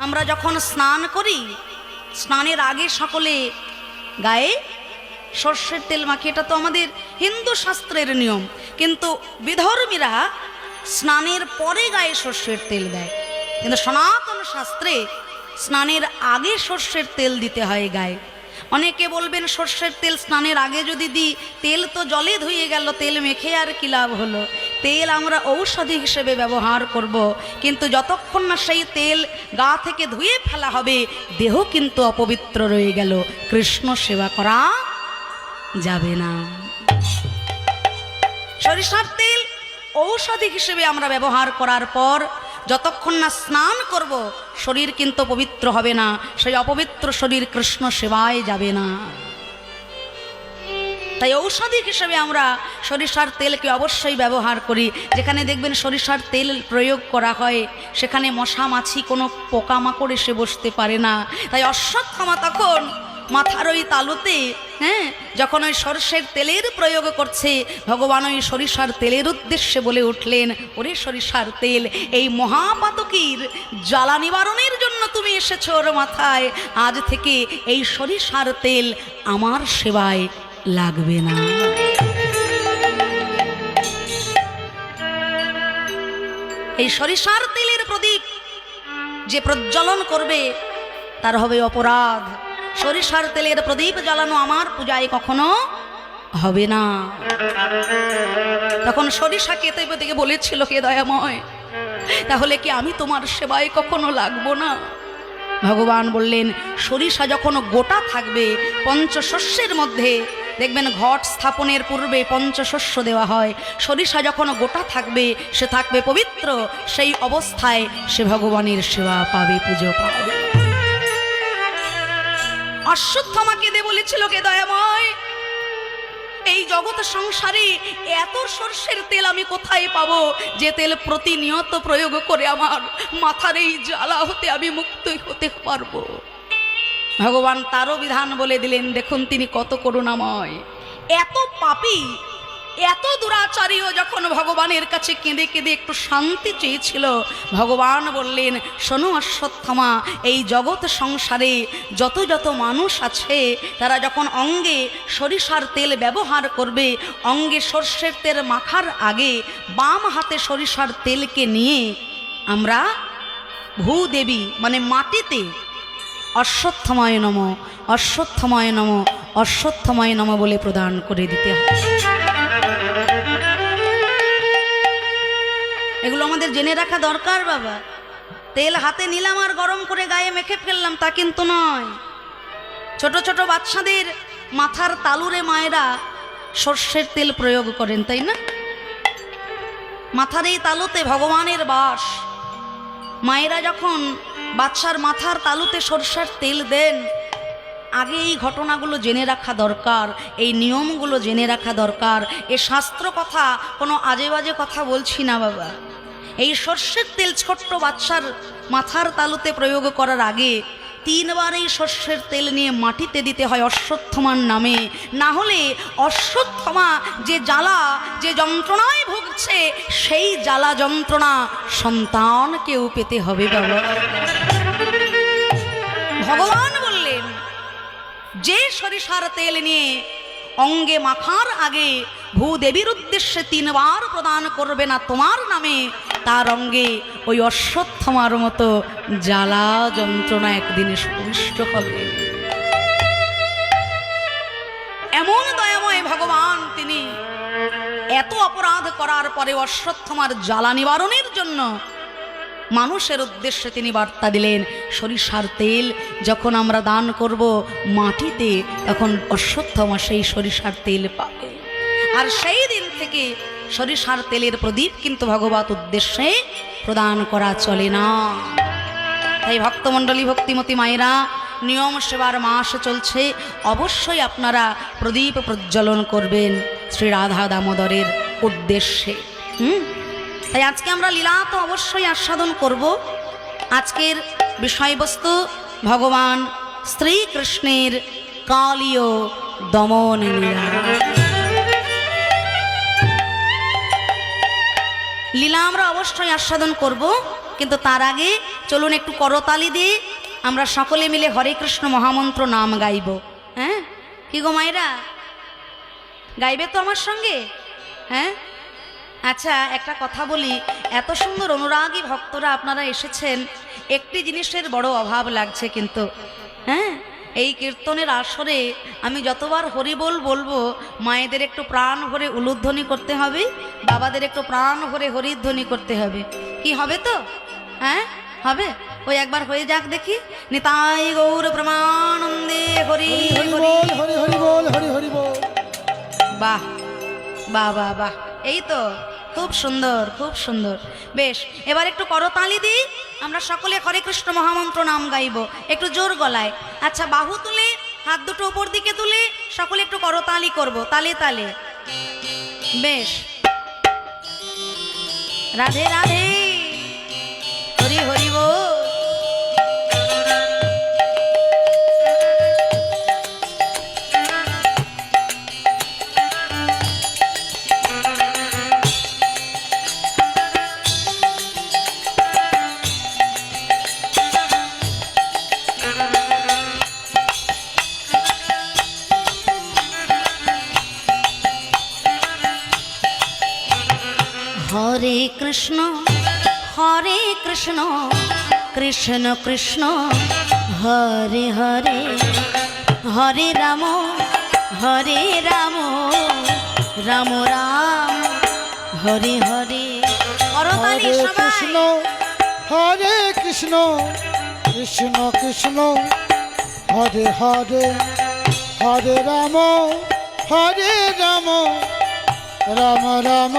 আমরা যখন স্নান করি, স্নানের আগে সকলে গায়ে সর্ষের তেল মাখি। এটা তো আমাদের হিন্দু শাস্ত্রের নিয়ম, কিন্তু বিধর্মীরা স্নানের পরে গায়ে সর্ষের তেল দেয়। কিন্তু সনাতন শাস্ত্রে স্নানের আগে সর্ষের তেল দিতে হয় গায়ে। অনেকে বলবেন সর্ষের তেল স্নানের আগে যদি দিই, তেল তো জলে ধুয়ে গেল, তেল মেখে আর কি লাভ হলো? তেল আমরা ঔষধি হিসেবে ব্যবহার করব, কিন্তু যতক্ষণ না সেই তেল গা থেকে ধুয়ে ফেলা হবে, দেহ কিন্তু অপবিত্র রয়ে গেল, কৃষ্ণ সেবা করা যাবে না। সরিষার তেল ঔষধি হিসেবে আমরা ব্যবহার করার পর যতক্ষণ না স্নান করব, শরীর কিন্তু পবিত্র হবে না, সেই অপবিত্র শরীর কৃষ্ণ সেবায় যাবে না। তাই ঔষধি হিসেবে আমরা সরিষার তেলকে অবশ্যই ব্যবহার করি। যেখানে দেখবেন সরিষার তেল প্রয়োগ করা হয়, সেখানে মশা মাছি কোনো পোকামাকড় এসে বসতে পারে না। তাই অশ্বত্থামা তখন মাথার ওই তালুতে যখন ওই সরষের তেলের প্রয়োগ করছে, ভগবান ওই সরিষার তেলের উদ্দেশ্যে বলে উঠলেন, ওরে সরিষার তেল, এই মহাপাতকীর জ্বালা নিবারণের জন্য তুমি এসেছো ওর মাথায়, আজ থেকে এই সরিষার তেল আমার সেবায় লাগবে না। এই সরিষার তেলের প্রদীপ যে প্রজ্বলন করবে তার হবে অপরাধ। সরিষার তেলের প্রদীপ জ্বালানো আমার পূজায় কখনো হবে না। তখন সরিষা কেতে থেকে বলেছিল, কে দয়াময়, তাহলে কি আমি তোমার সেবায় কখনো লাগবো না? ভগবান বললেন, সরিষা যখন গোটা থাকবে, পঞ্চশস্যের মধ্যে দেখবেন ঘট স্থাপনের পূর্বে পঞ্চশস্য দেওয়া হয়, সরিষা যখন গোটা থাকবে সে থাকবে পবিত্র, সেই অবস্থায় সে ভগবানের সেবা পাবে, পুজো পাবে। অশ্বত্থামাকে দে বলেছিল, কে দয়াময়, এই জগৎ সংসারে এত সর্ষের তেল আমি কোথায় পাবো, যে তেল প্রতিনিয়ত প্রয়োগ করে আমার মাথার এই জ্বালা হতে আমি মুক্ত হতে পারবো? ভগবান তারও বিধান বলে দিলেন। দেখুন তিনি কত করুণাময়। এত পাপী, এত দুরাচারীও যখন ভগবানের কাছে কেঁদে কেঁদে একটু শান্তি চেয়েছিল, ভগবান বললেন, শোনো অশ্বত্থামা, এই জগৎ সংসারে যত যত মানুষ আছে, তারা যখন অঙ্গে সরিষার তেল ব্যবহার করবে, অঙ্গে সর্ষের তেল মাখার আগে বাম হাতে সরিষার তেলকে নিয়ে আমরা ভূদেবী মানে মাটিতে অশ্বত্থামায় নম, অশ্বত্থামায় নম, অশ্বত্থামায় নম বলে প্রদান করে দিতে হবে। এগুলো আমাদের জেনে রাখা দরকার বাবা। তেল হাতে নিলাম আর গরম করে গায়ে মেখে ফেললাম তা কিন্তু নয়। ছোট ছোট বাচ্চাদের মাথার তালুরে মায়েরা সর্ষের তেল প্রয়োগ করেন, তাই না? মাথার এই তালুতে ভগবানের বাস। মায়েরা যখন বাচ্চার মাথার তালুতে সর্ষের তেল দেন, আগে এই ঘটনাগুলো জেনে রাখা দরকার, এই নিয়মগুলো জেনে রাখা দরকার। এ শাস্ত্র কথা, কোনো আজে বাজে কথা বলছি না বাবা। এই সর্ষের তেল ছোট্ট বাচ্চার মাথার তালুতে প্রয়োগ করার আগে 3 বার এই সর্ষের তেল নিয়ে মাটিতে দিতে হয় অশ্বত্থামার নামে। না হলে অশ্বত্থামা যে জ্বালা, যে যন্ত্রণায় ভুগছে, সেই জ্বালা যন্ত্রণা সন্তানকেও পেতে হবে বাবা। ভগবান বললেন, যে সরিষার তেল নিয়ে অঙ্গে মাখার আগে ভূদেবীর উদ্দেশ্যে 3 বার প্রদান করবে না তোমার নামে, তার অঙ্গে ওই অশ্বত্থামার মতো জ্বালা যন্ত্রণা একদিনে সুষ্ট হবে। এমন দয়াময় ভগবান তিনি। এত অপরাধ করার পরে অশ্বত্থামার জ্বালা নিবারণের জন্য মানুষের উদ্দেশ্যে তিনি বার্তা দিলেন, সরিষার তেল যখন আমরা দান করব মাটিতে, তখন অশ্বত্থামা সেই সরিষার তেল পাবে। আর সেই দিন থেকে সরিষার তেলের প্রদীপ কিন্তু ভগবত উদ্দেশ্যে প্রদান করা চলে না। তাই ভক্তমণ্ডলী, ভক্তিমতী মায়েরা, নিয়ম সেবার মাস চলছে, অবশ্যই আপনারা প্রদীপ প্রজ্বলন করবেন শ্রী রাধা দামোদরের উদ্দেশ্যে। তাই আজকে আমরা লীলা তো অবশ্যই আস্বাদন করব। আজকের বিষয়বস্তু ভগবান শ্রীকৃষ্ণের কালীয় দমন লীলা। লীলা আমরা অবশ্যই আস্বাদন করব, কিন্তু তার আগে চলুন একটু করতালি দিয়ে আমরা সকলে মিলে হরে কৃষ্ণ মহামন্ত্র নাম গাইব। হ্যাঁ কি গো মায়েরা, গাইবে তো আমার সঙ্গে? হ্যাঁ আচ্ছা একটা কথা বলি, এত সুন্দর অনুরাগী ভক্তরা আপনারা এসেছেন, একটি জিনিসের বড় অভাব লাগছে কিন্তু। হ্যাঁ এই কীর্তনের আসরে আমি যতবার হরিবোল বলবো মায়েদের একটু প্রাণ ভরে উলুধ্বনি করতে হবে, বাবাদের একটু প্রাণ ভরে হরিধ্বনি করতে হবে। কি হবে তো? হ্যাঁ হবে। ওই একবার হয়ে যাক দেখি। নিতাই গৌর প্রমানন্দে হরি হরি হরি হরি বল হরি হরি বল। বাহ বাহ বাহ বাহ, এই তো খুব সুন্দর খুব সুন্দর। বেশ, এবার একটু করতালি দিই, আমরা সকলে হরে কৃষ্ণ মহামন্ত্র নাম গাইব একটু জোর গলায়। আচ্ছা বাহু তুলে হাত দুটো উপর দিকে তুলে সকলে একটু করতালি করব, তালে তালে। বেশ, রাধে রাধে হরি হরি বল। হরে কৃষ্ণ কৃষ্ণ কৃষ্ণ হরে হরে, হরে রাম রাম রাম হরে হরে। হরে কৃষ্ণ হরে কৃষ্ণ কৃষ্ণ কৃষ্ণ হরে হরে, হরে রাম রাম রাম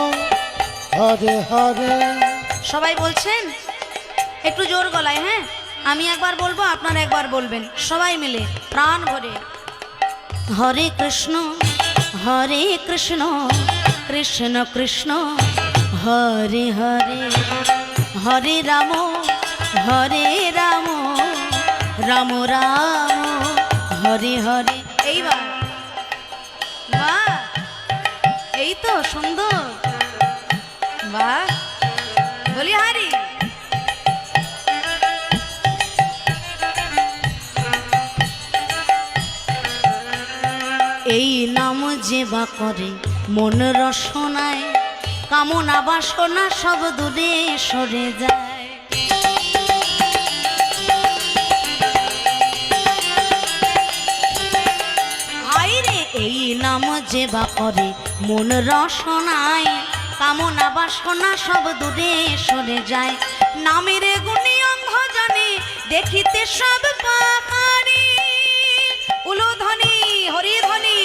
হরে হরে। সবাই বলছেন একটু জোর গলায়। হ্যাঁ আমি একবার বলবো আপনারা একবার বলবেন সবাই মিলে প্রাণ ভরে। হরে কৃষ্ণ কৃষ্ণ কৃষ্ণ হরে হরে, হরে রাম রাম রাম হরে হরে। এইবার বাহ, এই তো সুন্দর। বাহ, বলি হারি। এই নাম যে বা করে মন রসনায়, কামনা বাসনা সব দূরে সরে যায়। হায়রে এই নাম যে বা করে মন রসনায়, কামনা বাসনা সব দূরে সরে যায়। নামের গুণে অন্ধ জানে দেখিতে সব পাহাড়ি, উলুধ্বনি হরিধ্বনি।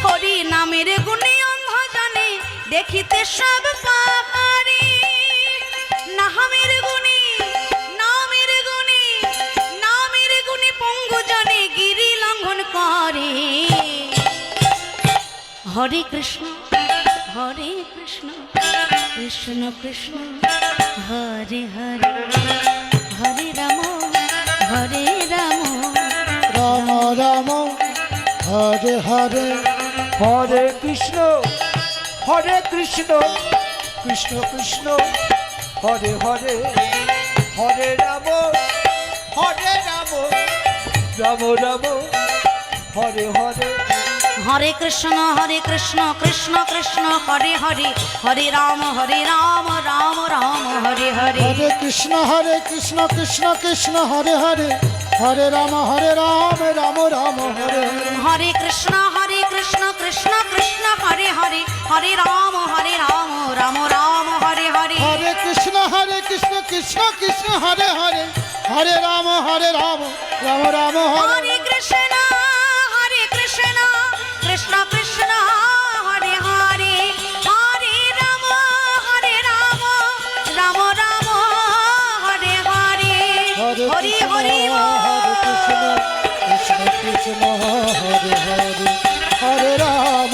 হরি নামের গুণে অন্ধ জানে দেখিতে সব পাহাড়ি, নামের গুণে পঙ্গু জানে গিরি লঙ্ঘন করে। হরে কৃষ্ণ কৃষ্ণ কৃষ্ণ হরে হরে, হরে রাম রাম রাম হরে হরে। হরে কৃষ্ণ কৃষ্ণ কৃষ্ণ হরে হরে, হরে রাম রাম রাম হরে হরে। হরে কৃষ্ণ কৃষ্ণ কৃষ্ণ হরে হরে, হরে রাম রাম রাম হরে হরে। হরে কৃষ্ণ কৃষ্ণ কৃষ্ণ হরে হরে, হরে রাম রাম রাম হরে হরে। হরে কৃষ্ণ কৃষ্ণ কৃষ্ণ হরে হরে, হরে রাম রাম রাম হরে হরে। হরে কৃষ্ণ কৃষ্ণ কৃষ্ণ হরে হরে, হরে রাম রাম রাম হরে। হরে কৃষ্ণ কৃষ্ণ কৃষ্ণ হরে হরে, হরে রাম রাম রাম হরে হরে। হরি হরি হরে কৃষ্ণ কৃষ্ণ হরে হরে, হরে রাম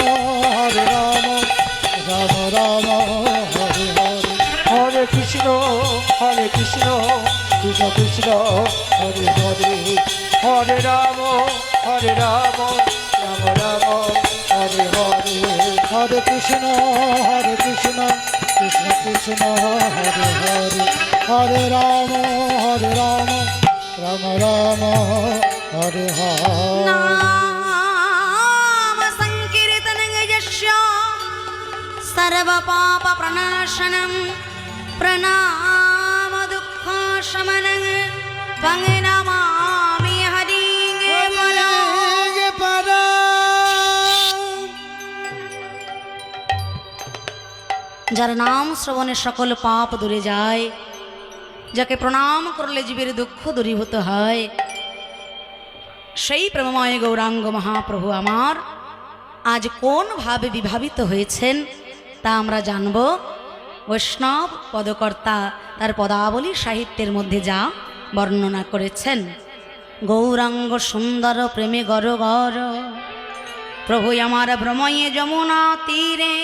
রাম রাম হরে হরে। হরে কৃষ্ণ কৃষ্ণ কৃষ্ণ হরে হরে হরে রাম রাম রাম হরে হরে হরে কৃষ্ণ কৃষ্ণ কৃষ্ণ হরে হরে হরে রাম রাম রাম হরে হরে नाम संकीर्तनं यस्य सर्वपाप प्रणाशनं प्रणाम दुःखशमनं तं नमामि हरिं परम्। যার নাম শ্রবণে সকল পাপ দূরে যায়, যাকে প্রণাম করলে জীবের দুঃখ দূরীভূত হয়, সেই প্রেমময় গৌরাঙ্গ মহাপ্রভু আমার আজ কোন ভাবে বিভাবিত হয়েছেন তা আমরা জানব। বৈষ্ণব পদকর্তা তার পদাবলী সাহিত্যের মধ্যে যা বর্ণনা করেছেন। গৌরাঙ্গ সুন্দর প্রেমে গর গর প্রভু আমার ভ্রময়ে যমুনা তীরে,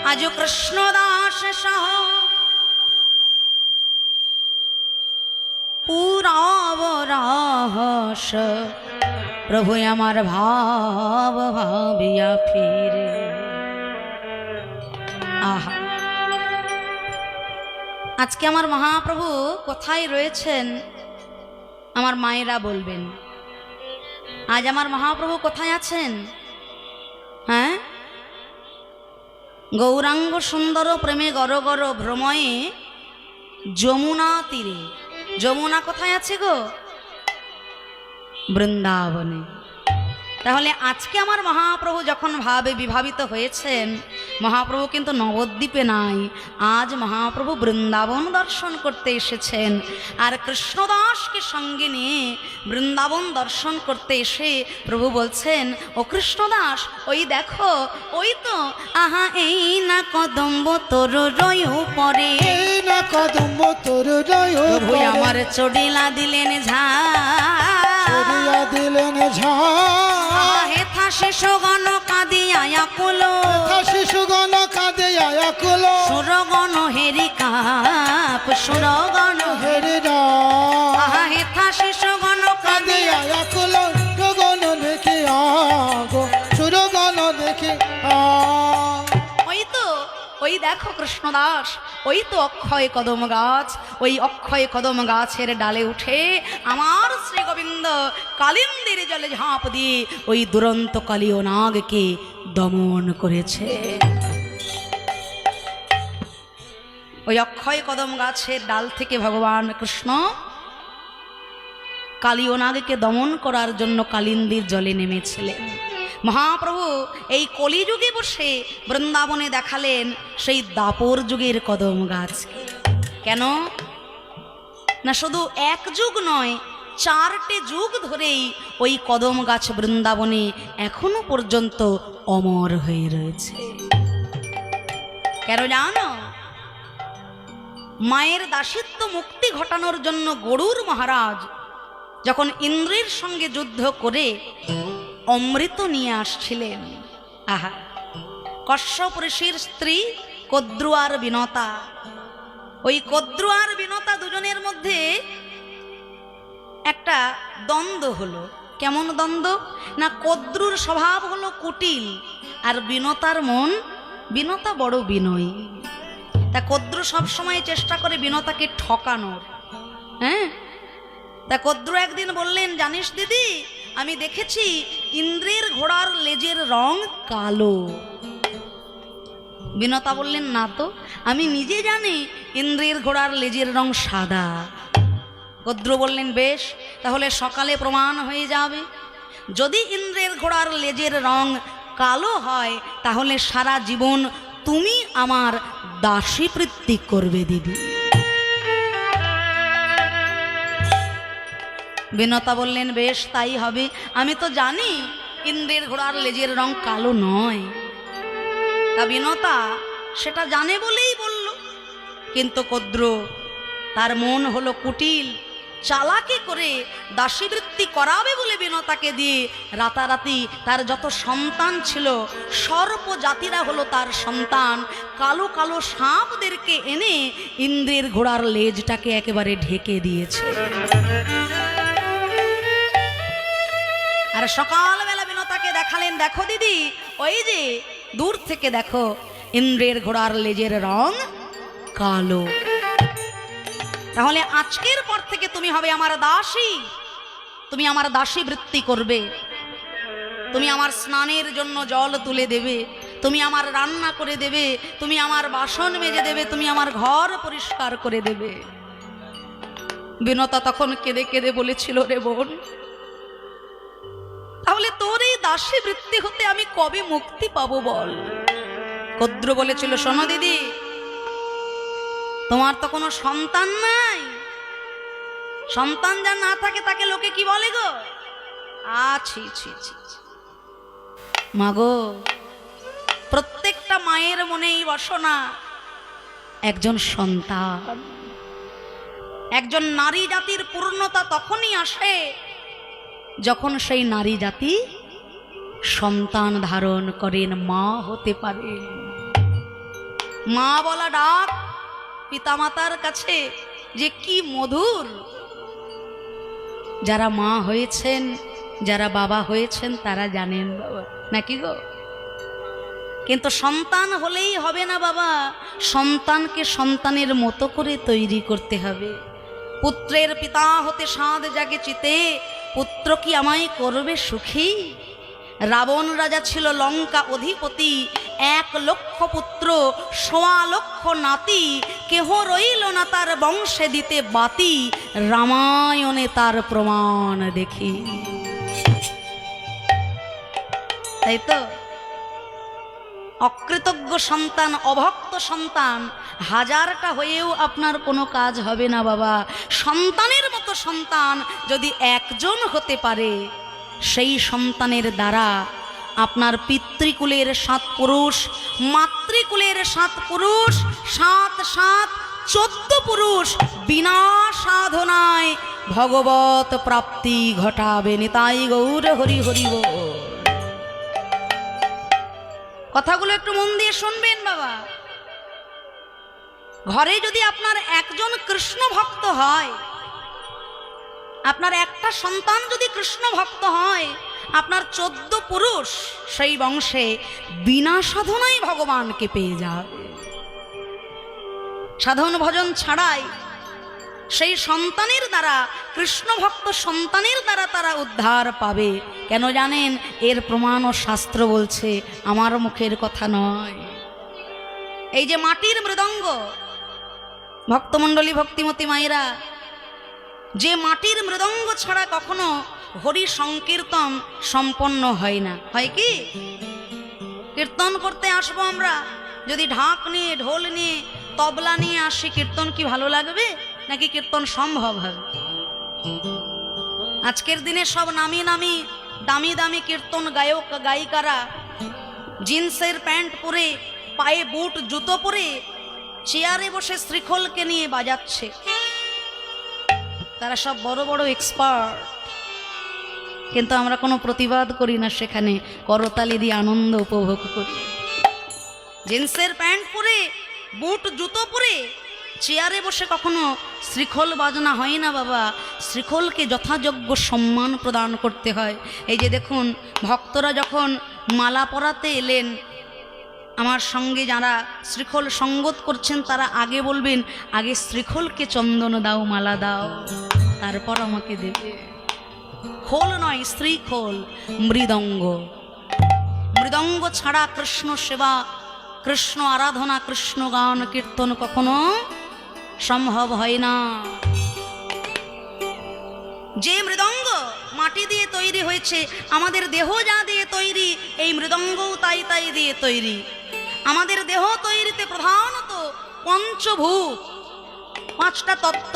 আজ কৃষ্ণদাস সহ পুরাব রহস প্রভু আমার ভাব ভাবিয়া ফিরে। আহা, আজকে আমার মহাপ্রভু কোথায় রয়েছেন আমার মায়েরা বলবেন। আজ আমার মহাপ্রভু কোথায় আছেন? হ্যাঁ, গৌরাঙ্গ সুন্দর প্রেমে গর গর ভ্রময়ে যমুনা তীরে। যমুনা কোথায় আছে গো? বৃন্দাবনে। তাহলে আজকে আমার মহাপ্রভু যখন ভাবে বিভাবিত হয়েছেন, মহাপ্রভু কিন্তু নবদ্বীপে নাই, আজ মহাপ্রভু বৃন্দাবন দর্শন করতে এসেছেন। আর কৃষ্ণদাসকে সঙ্গে নিয়ে বৃন্দাবন দর্শন করতে এসে প্রভু বলছেন, ও কৃষ্ণদাস, ওই দেখো, ওই তো আহা এই না কদম্ব তোর রয় পরে, এই না কদম্ব তোর রয় প্রভু আমার চড়িলা দিলেন চড়িয়া দিলেন হেথা শিশুগণ কাঁদিয়া আকুল, শিশুগণ কাঁদে আকুল সুরগণ হেরি কাপ, সুরগণ হেরে হেথা শিশুগণ কাঁদে কাঁদিয়া আকুল সুরগণ দেখে আগো সুরগণ দেখে ওই তো, ওই দেখো কৃষ্ণদাস, ওই তো অক্ষয় কদম গাছ, ওই অক্ষয় কদম গাছের ডালে উঠে আমার শ্রী গোবিন্দ কালিন্দির জলে ঝাঁপ দিয়ে ওই দুরন্ত কালীয় নাগকে দমন করেছে। ওই অক্ষয় কদম গাছের ডাল থেকে ভগবান কৃষ্ণ কালীয় নাগকে দমন করার জন্য কালিন্দির জলে নেমেছিলেন। মহাপ্রভু এই কলিযুগে বসে বৃন্দাবনে দেখালেন সেই দাপর যুগের কদম গাছকে। কেন না, শুধু এক যুগ নয়, 4টে যুগ ধরেই ওই কদম গাছ বৃন্দাবনে এখনো পর্যন্ত অমর হয়ে রয়েছে। কেন জানো? মায়ের দাসিত্ব মুক্তি ঘটানোর জন্য গরুর মহারাজ যখন ইন্দ্রের সঙ্গে যুদ্ধ করে অমৃত নিয়ে আসছিলেন, আহা, কশ্যপ ঋষির স্ত্রী কদ্রু আর বিনতা, ওই কদ্রু আর বিনতা দুজনের মধ্যে একটা দ্বন্দ্ব হলো। কেমন দ্বন্দ্ব না, কদ্রুর স্বভাব হলো কুটিল আর বিনতার মন, বিনতা বড় বিনয়ী। তা কদ্রু সবসময় চেষ্টা করে বিনতাকে ঠকানোর। হ্যাঁ, তা কদ্রু একদিন বললেন, জানিস দিদি, আমি দেখেছি ইন্দ্রের ঘোড়ার লেজের রং কালো। বিনতা বললেন, না তো, আমি নিজে জানি ইন্দ্রের ঘোড়ার লেজের রং সাদা। কদ্রু বললেন, বেশ, তাহলে সকালে প্রমাণ হয়ে যাবে। যদি ইন্দ্রের ঘোড়ার লেজের রং কালো হয় তাহলে সারা জীবন তুমি আমার দাসীবৃত্তি করবে দিদি। বিনতা বললেন, বেশ, তাই হবে। আমি তো জানি ইন্দ্রের ঘোড়ার লেজের রং কালো নয়। তা বিনতা সেটা জানে বলেই বলল, কিন্তু কদ্রু তার মন হলো কুটিল, চালাকি করে দাসীবৃত্তি করাবে বলে বিনতাকে দিয়ে রাতারাতি তার যত সন্তান ছিল সর্প জাতিরা হলো তার সন্তান। কালো কালো সাপদেরকে এনে ইন্দ্রের ঘোড়ার লেজটাকে একেবারে ঢেকে দিয়েছে। আর সকালবেলা বিনতাকে দেখালেন, দেখো দিদি, ওই যে দূর থেকে দেখো ইন্দ্রের ঘোড়ার লেজের রং কালো। তাহলে আজকের পর থেকে তুমি হবে আমার দাসী, তুমি আমার দাসী বৃত্তি করবে, তুমি আমার স্নানের জন্য জল তুলে দেবে, তুমি আমার রান্না করে দেবে, তুমি আমার বাসন মেজে দেবে, তুমি আমার ঘর পরিষ্কার করে দেবে। বিনতা তখন কেঁদে কেঁদে বলেছিল, রে বোন, তাহলে তোর এই দাসী বৃত্তি হতে আমি কবে মুক্তি পাবো বল? কদ্র বলেছিল, শোনো দিদি, তোমার তো কোনো সন্তান নাই, সন্তান যা না থাকে তাকে লোকে কি বলে গো? ছি ছি ছি, মাগো, প্রত্যেকটা মায়ের মনেই বাসনা একজন সন্তান। একজন নারী জাতির পূর্ণতা তখনই আসে যখন সেই নারী জাতি সন্তান ধারণ করেন, মা হতে পারেন। মা বলা ডাক পিতামাতার কাছে যে কি মধুর। যারা মা হয়েছেন, যারা বাবা হয়েছেন তারা জানেন বাবা, নাকি গো? কিন্তু সন্তান হলেই হবে না বাবা, সন্তানকে সন্তানের মতো করে তৈরি করতে হবে। পুত্রের পিতা হতে সাধ জাগে চিতে, পুত্র কি আমায় করবে সুখী? রাবণ রাজা ছিল লঙ্কা অধিপতি, 1 লক্ষ পুত্র 1.25 লক্ষ নাতি, কেহ রইল না তার বংশে দিতে বাতি, রামায়ণে তার প্রমাণ দেখি। তাই তো অকৃতজ্ঞ সন্তান, অভক্ত সন্তান 1000টা হয়েও আপনার কোনো কাজ হবে না বাবা। সন্তানের মতো সন্তান যদি একজন হতে পারে, সেই সন্তানের দ্বারা আপনার পিতৃকুলের 7 পুরুষ, মাতৃকুলের 7 পুরুষ, 7 7 14 পুরুষ বিনা সাধনায় ভগবত প্রাপ্তি ঘটাবে। নিতাই গৌর হরি হরি বল। কথাগুলো একটু মন দিয়ে শুনবেন বাবা। ঘরে যদি আপনার একজন কৃষ্ণ ভক্ত হয়, আপনার একটা সন্তান যদি কৃষ্ণ ভক্ত হয়, আপনার 14 পুরুষ সেই বংশে বিনা সাধনায় ভগবানকে পেয়ে যাবে। সাধন ভজন ছাড়াই সেই সন্তানের দ্বারা, কৃষ্ণ ভক্ত সন্তানের দ্বারা তারা উদ্ধার পাবে। কেন জানেন? এর প্রমাণ ও শাস্ত্র বলছে, আমার মুখের কথা নয়। এই যে মাটির মৃদঙ্গ, ভক্তমণ্ডলী ভক্তিমতী মায়েরা, যে মাটির মৃদঙ্গ ছাড়া কখনো হরি সংকীর্তন সম্পন্ন হয় না। হয় কি? কীর্তন করতে আসবো আমরা, যদি ঢাক নিয়ে, ঢোল নিয়ে, তবলা নিয়ে আসি, কীর্তন কি ভালো লাগবে? নাকি কীর্তন সম্ভব হবে? আজকের দিনে সব নামি নামি দামি দামি কীর্তন গায়ক গায়িকারা জিন্সের প্যান্ট পরে, পায়ে বুট জুতো পরে চেয়ারে বসে শ্রীখোলকে নিয়ে বাজাচ্ছে। তারা সব বড় বড় এক্সপার্ট, কিন্তু আমরা কোনো প্রতিবাদ করি না, সেখানে করতালি দিয়ে আনন্দ উপভোগ করি। জিন্সের প্যান্ট পরে, বুট জুতো পরে চেয়ারে বসে কখনো শ্রীখোল বাজনা হয় না বাবা। শ্রীখোলকে যথাযোগ্য সম্মান প্রদান করতে হয়। এই যে দেখুন, ভক্তরা যখন মালা পরাতে এলেন, আমার সঙ্গে যারা শ্রীখোল সঙ্গত করছেন তারা আগে বলবেন, আগে শ্রীখোলকে চন্দন দাও, মালা দাও, তারপর আমাকে দেবে। খোল নয়, শ্রীখোল, মৃদঙ্গ। মৃদঙ্গ ছাড়া কৃষ্ণ সেবা, কৃষ্ণ আরাধনা, কৃষ্ণ গান কীর্তন কখনো সম্ভব হয় না। যে মৃদঙ্গ মাটি দিয়ে তৈরি হয়েছে, আমাদের দেহ যা দিয়ে তৈরি, এই মৃদঙ্গও তাই তাই দিয়ে তৈরি। আমাদের দেহ তৈরিতে প্রধানত পঞ্চভূত, 5টা তত্ত্ব,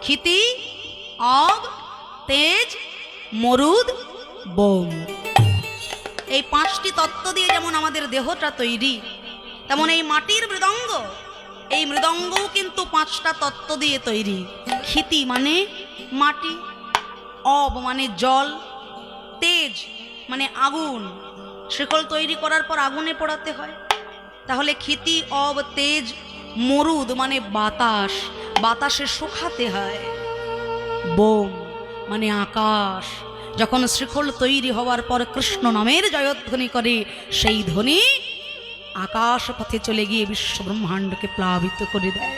ক্ষিতি, অব, তেজ, মরুদ, বোম। এই 5টি তত্ত্ব দিয়ে যেমন আমাদের দেহটা তৈরি, তেমন এই মাটির মৃদঙ্গ, এই মৃদঙ্গও কিন্তু 5টা তত্ত্ব দিয়ে তৈরি। ক্ষিতি মানে মাটি, অব মানে জল, তেজ মানে আগুন। শিকল তৈরি করার পর আগুনে পোড়াতে হয়। তাহলে ক্ষিতি, অব, তেজ, মরুদ মানে বাতাস, বাতাসে শুকাতে হয়। বোম মানে আকাশ। যখন শিকল তৈরি হওয়ার পর কৃষ্ণ নামের জয়ধ্বনি করে, সেই ধ্বনি আকাশ পথে চলে গিয়ে বিশ্ব ব্রহ্মাণ্ডকে প্লাবিত করে দেয়।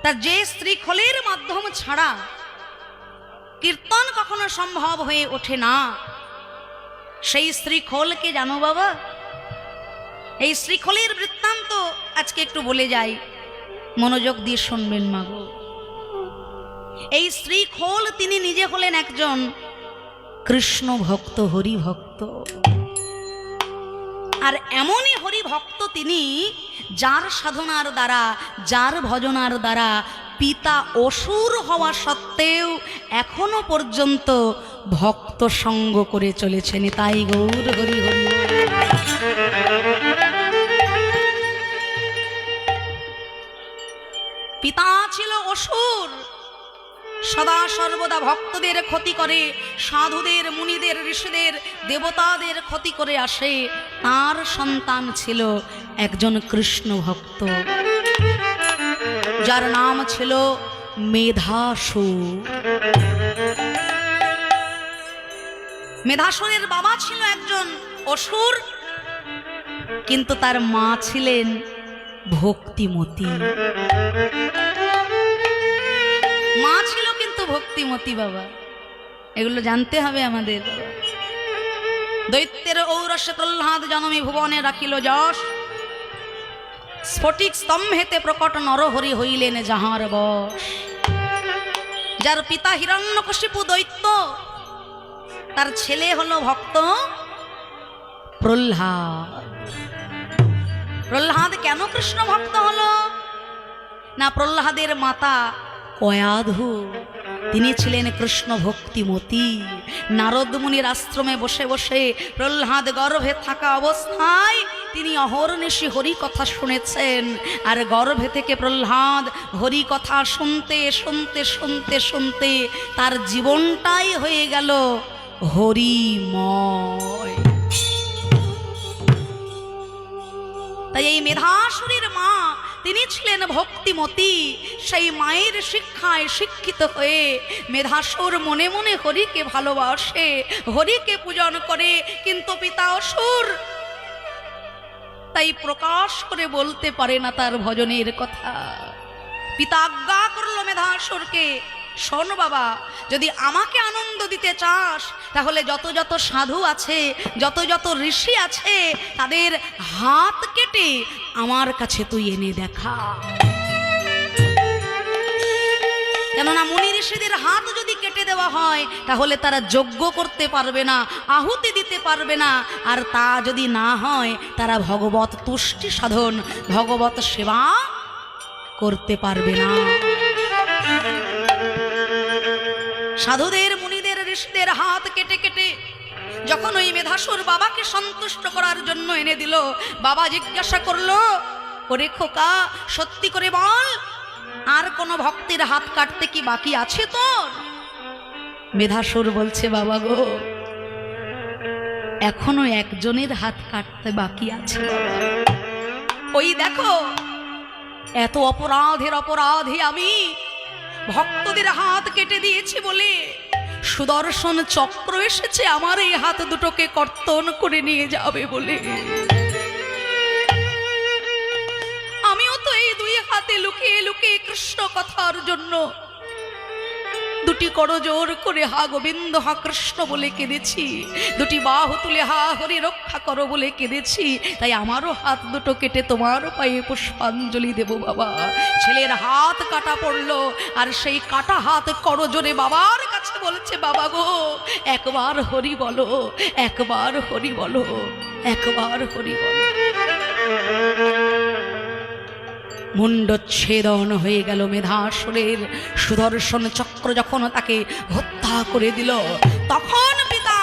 তার যে শ্রীখলের মাধ্যম ছাড়া কীর্তন কখনো সম্ভব হয়ে ওঠে না, সেই শ্রীখলকে জানো বাবা? এই শ্রীখলের বৃত্তান্ত আজকে একটু বলে যাই, মনোযোগ দিয়ে শুনবেন মাগো। এই শ্রীখল তিনি নিজে হলেন একজন কৃষ্ণ ভক্ত, হরি ভক্ত। আর এমনই হরি ভক্ত তিনি, যার সাধনার দ্বারা, যার ভজনার দ্বারা পিতা অসুর হওয়া সত্ত্বেও এখনো পর্যন্ত ভক্ত সঙ্গ করে চলেছেন। তাই গৌর হরি হরি। পিতা ছিল অসুর, সদা সর্বদা ভক্তদের ক্ষতি করে, সাধুদের, মুনিদের, ঋষিদের, দেবতাদের ক্ষতি করে আসে। তার সন্তান ছিল একজন কৃষ্ণ ভক্ত, যার নাম ছিল মেধাসুর। মেধাসুরের বাবা ছিল একজন অসুর, কিন্তু তার মা ছিলেন ভক্তিমতী। মা ছিল কিন্তু ভক্তিমতী বাবা, এগুলো জানতে হবে আমাদের। দৈত্যের ঔরসে প্রহ্লাদ জনমী ভুবনে রাখিল যশ, স্ফটিক স্তম্ভেতে প্রকট নরহরি হইলেন যাহার বশ। যার পিতা হিরণ্যকশিপু দৈত্য, তার ছেলে হলো ভক্ত প্রহ্লাদ। প্রহ্লাদ কেন কৃষ্ণ ভক্ত হলো না? প্রহ্লাদের মাতা কয়াধু, তিনি ছিলেন কৃষ্ণ ভক্তিমতী। নারদ মুনির আশ্রমে বসে বসে প্রহ্লাদ গর্ভে থাকা অবস্থায় তিনি অহর্নিশি হরি কথা শুনেছেন। আর গর্ভে থেকে প্রহ্লাদ হরি কথা শুনতে শুনতে শুনতে শুনতে তার জীবনটাই হয়ে গেল হরিময়। তাই এই মেধাসুরের মা, তিনি ছিলেন ভক্তিমতী। সেই মায়ের শিক্ষায় শিক্ষিত হয়ে মেধাসুর মনে মনে হরিকে ভালোবাসে, হরিকে পূজন করে। কিন্তু পিতা অসুর, তাই প্রকাশ করে বলতে পারে না তার ভজনের কথা। পিতা আজ্ঞা করলো মেধাসুরকে, শোন বাবা, যদি আমাকে আনন্দ দিতে চাস, তাহলে যত যত সাধু আছে, যত যত ঋষি আছে, তাদের হাত কেটে আমার কাছে তুই এনে দেখা। কেননা মুনি ঋষিদের হাত যদি কেটে দেওয়া হয়, তাহলে তারা যজ্ঞ করতে পারবে না, আহুতি দিতে পারবে না। আর তা যদি না হয়, তারা ভগবত তুষ্টি সাধন, ভগবত সেবা করতে পারবে না। সাধুদের, মুনিদের, ঋষিদের হাত কেটে কেটে যখন ওই মেধাসুর বাবাকে সন্তুষ্ট করার জন্য এনে দিল, বাবা জিজ্ঞাসা করলো, ওরে খোকা, সত্যি করে বল, আর কোন ভক্তের হাত কাটতে কি বাকি আছে তোর? মেধাসুর বলছে, বাবা গো, এখনো একজনের হাত কাটতে বাকি আছে বাবা। ওই দেখো, এত অপরাধের অপরাধী আমি, ভক্তদের হাত কেটে দিয়েছি বলে সুদর্শন চক্র এসেছে আমার এই হাত দুটোকে কর্তন করে নিয়ে যাবে বলে। আমিও তো এই দুই হাতে লুকিয়ে লুকিয়ে কৃষ্ণ কথার জন্য দুটি করজোর করে হা গোবিন্দ হা কৃষ্ণ বলে কেঁদেছি, দুটি বাহু তুলে হা হরি রক্ষা করো বলে কেঁদেছি। তাই আমারও হাত দুটো কেটে তোমার পায়ে পুষ্পাঞ্জলি দেব বাবা। ছেলের হাত কাটা পড়লো, আর সেই কাটা হাত করজোরে বাবার কাছে বলছে, বাবা গো, একবার হরি বলো, একবার হরি বলো, একবার হরি বলো। মুণ্ডচ্ছেদন হয়ে গেল মেধাসুরের। সুদর্শন চক্র যখন তাকে হত্যা করে দিল, তখন পিতা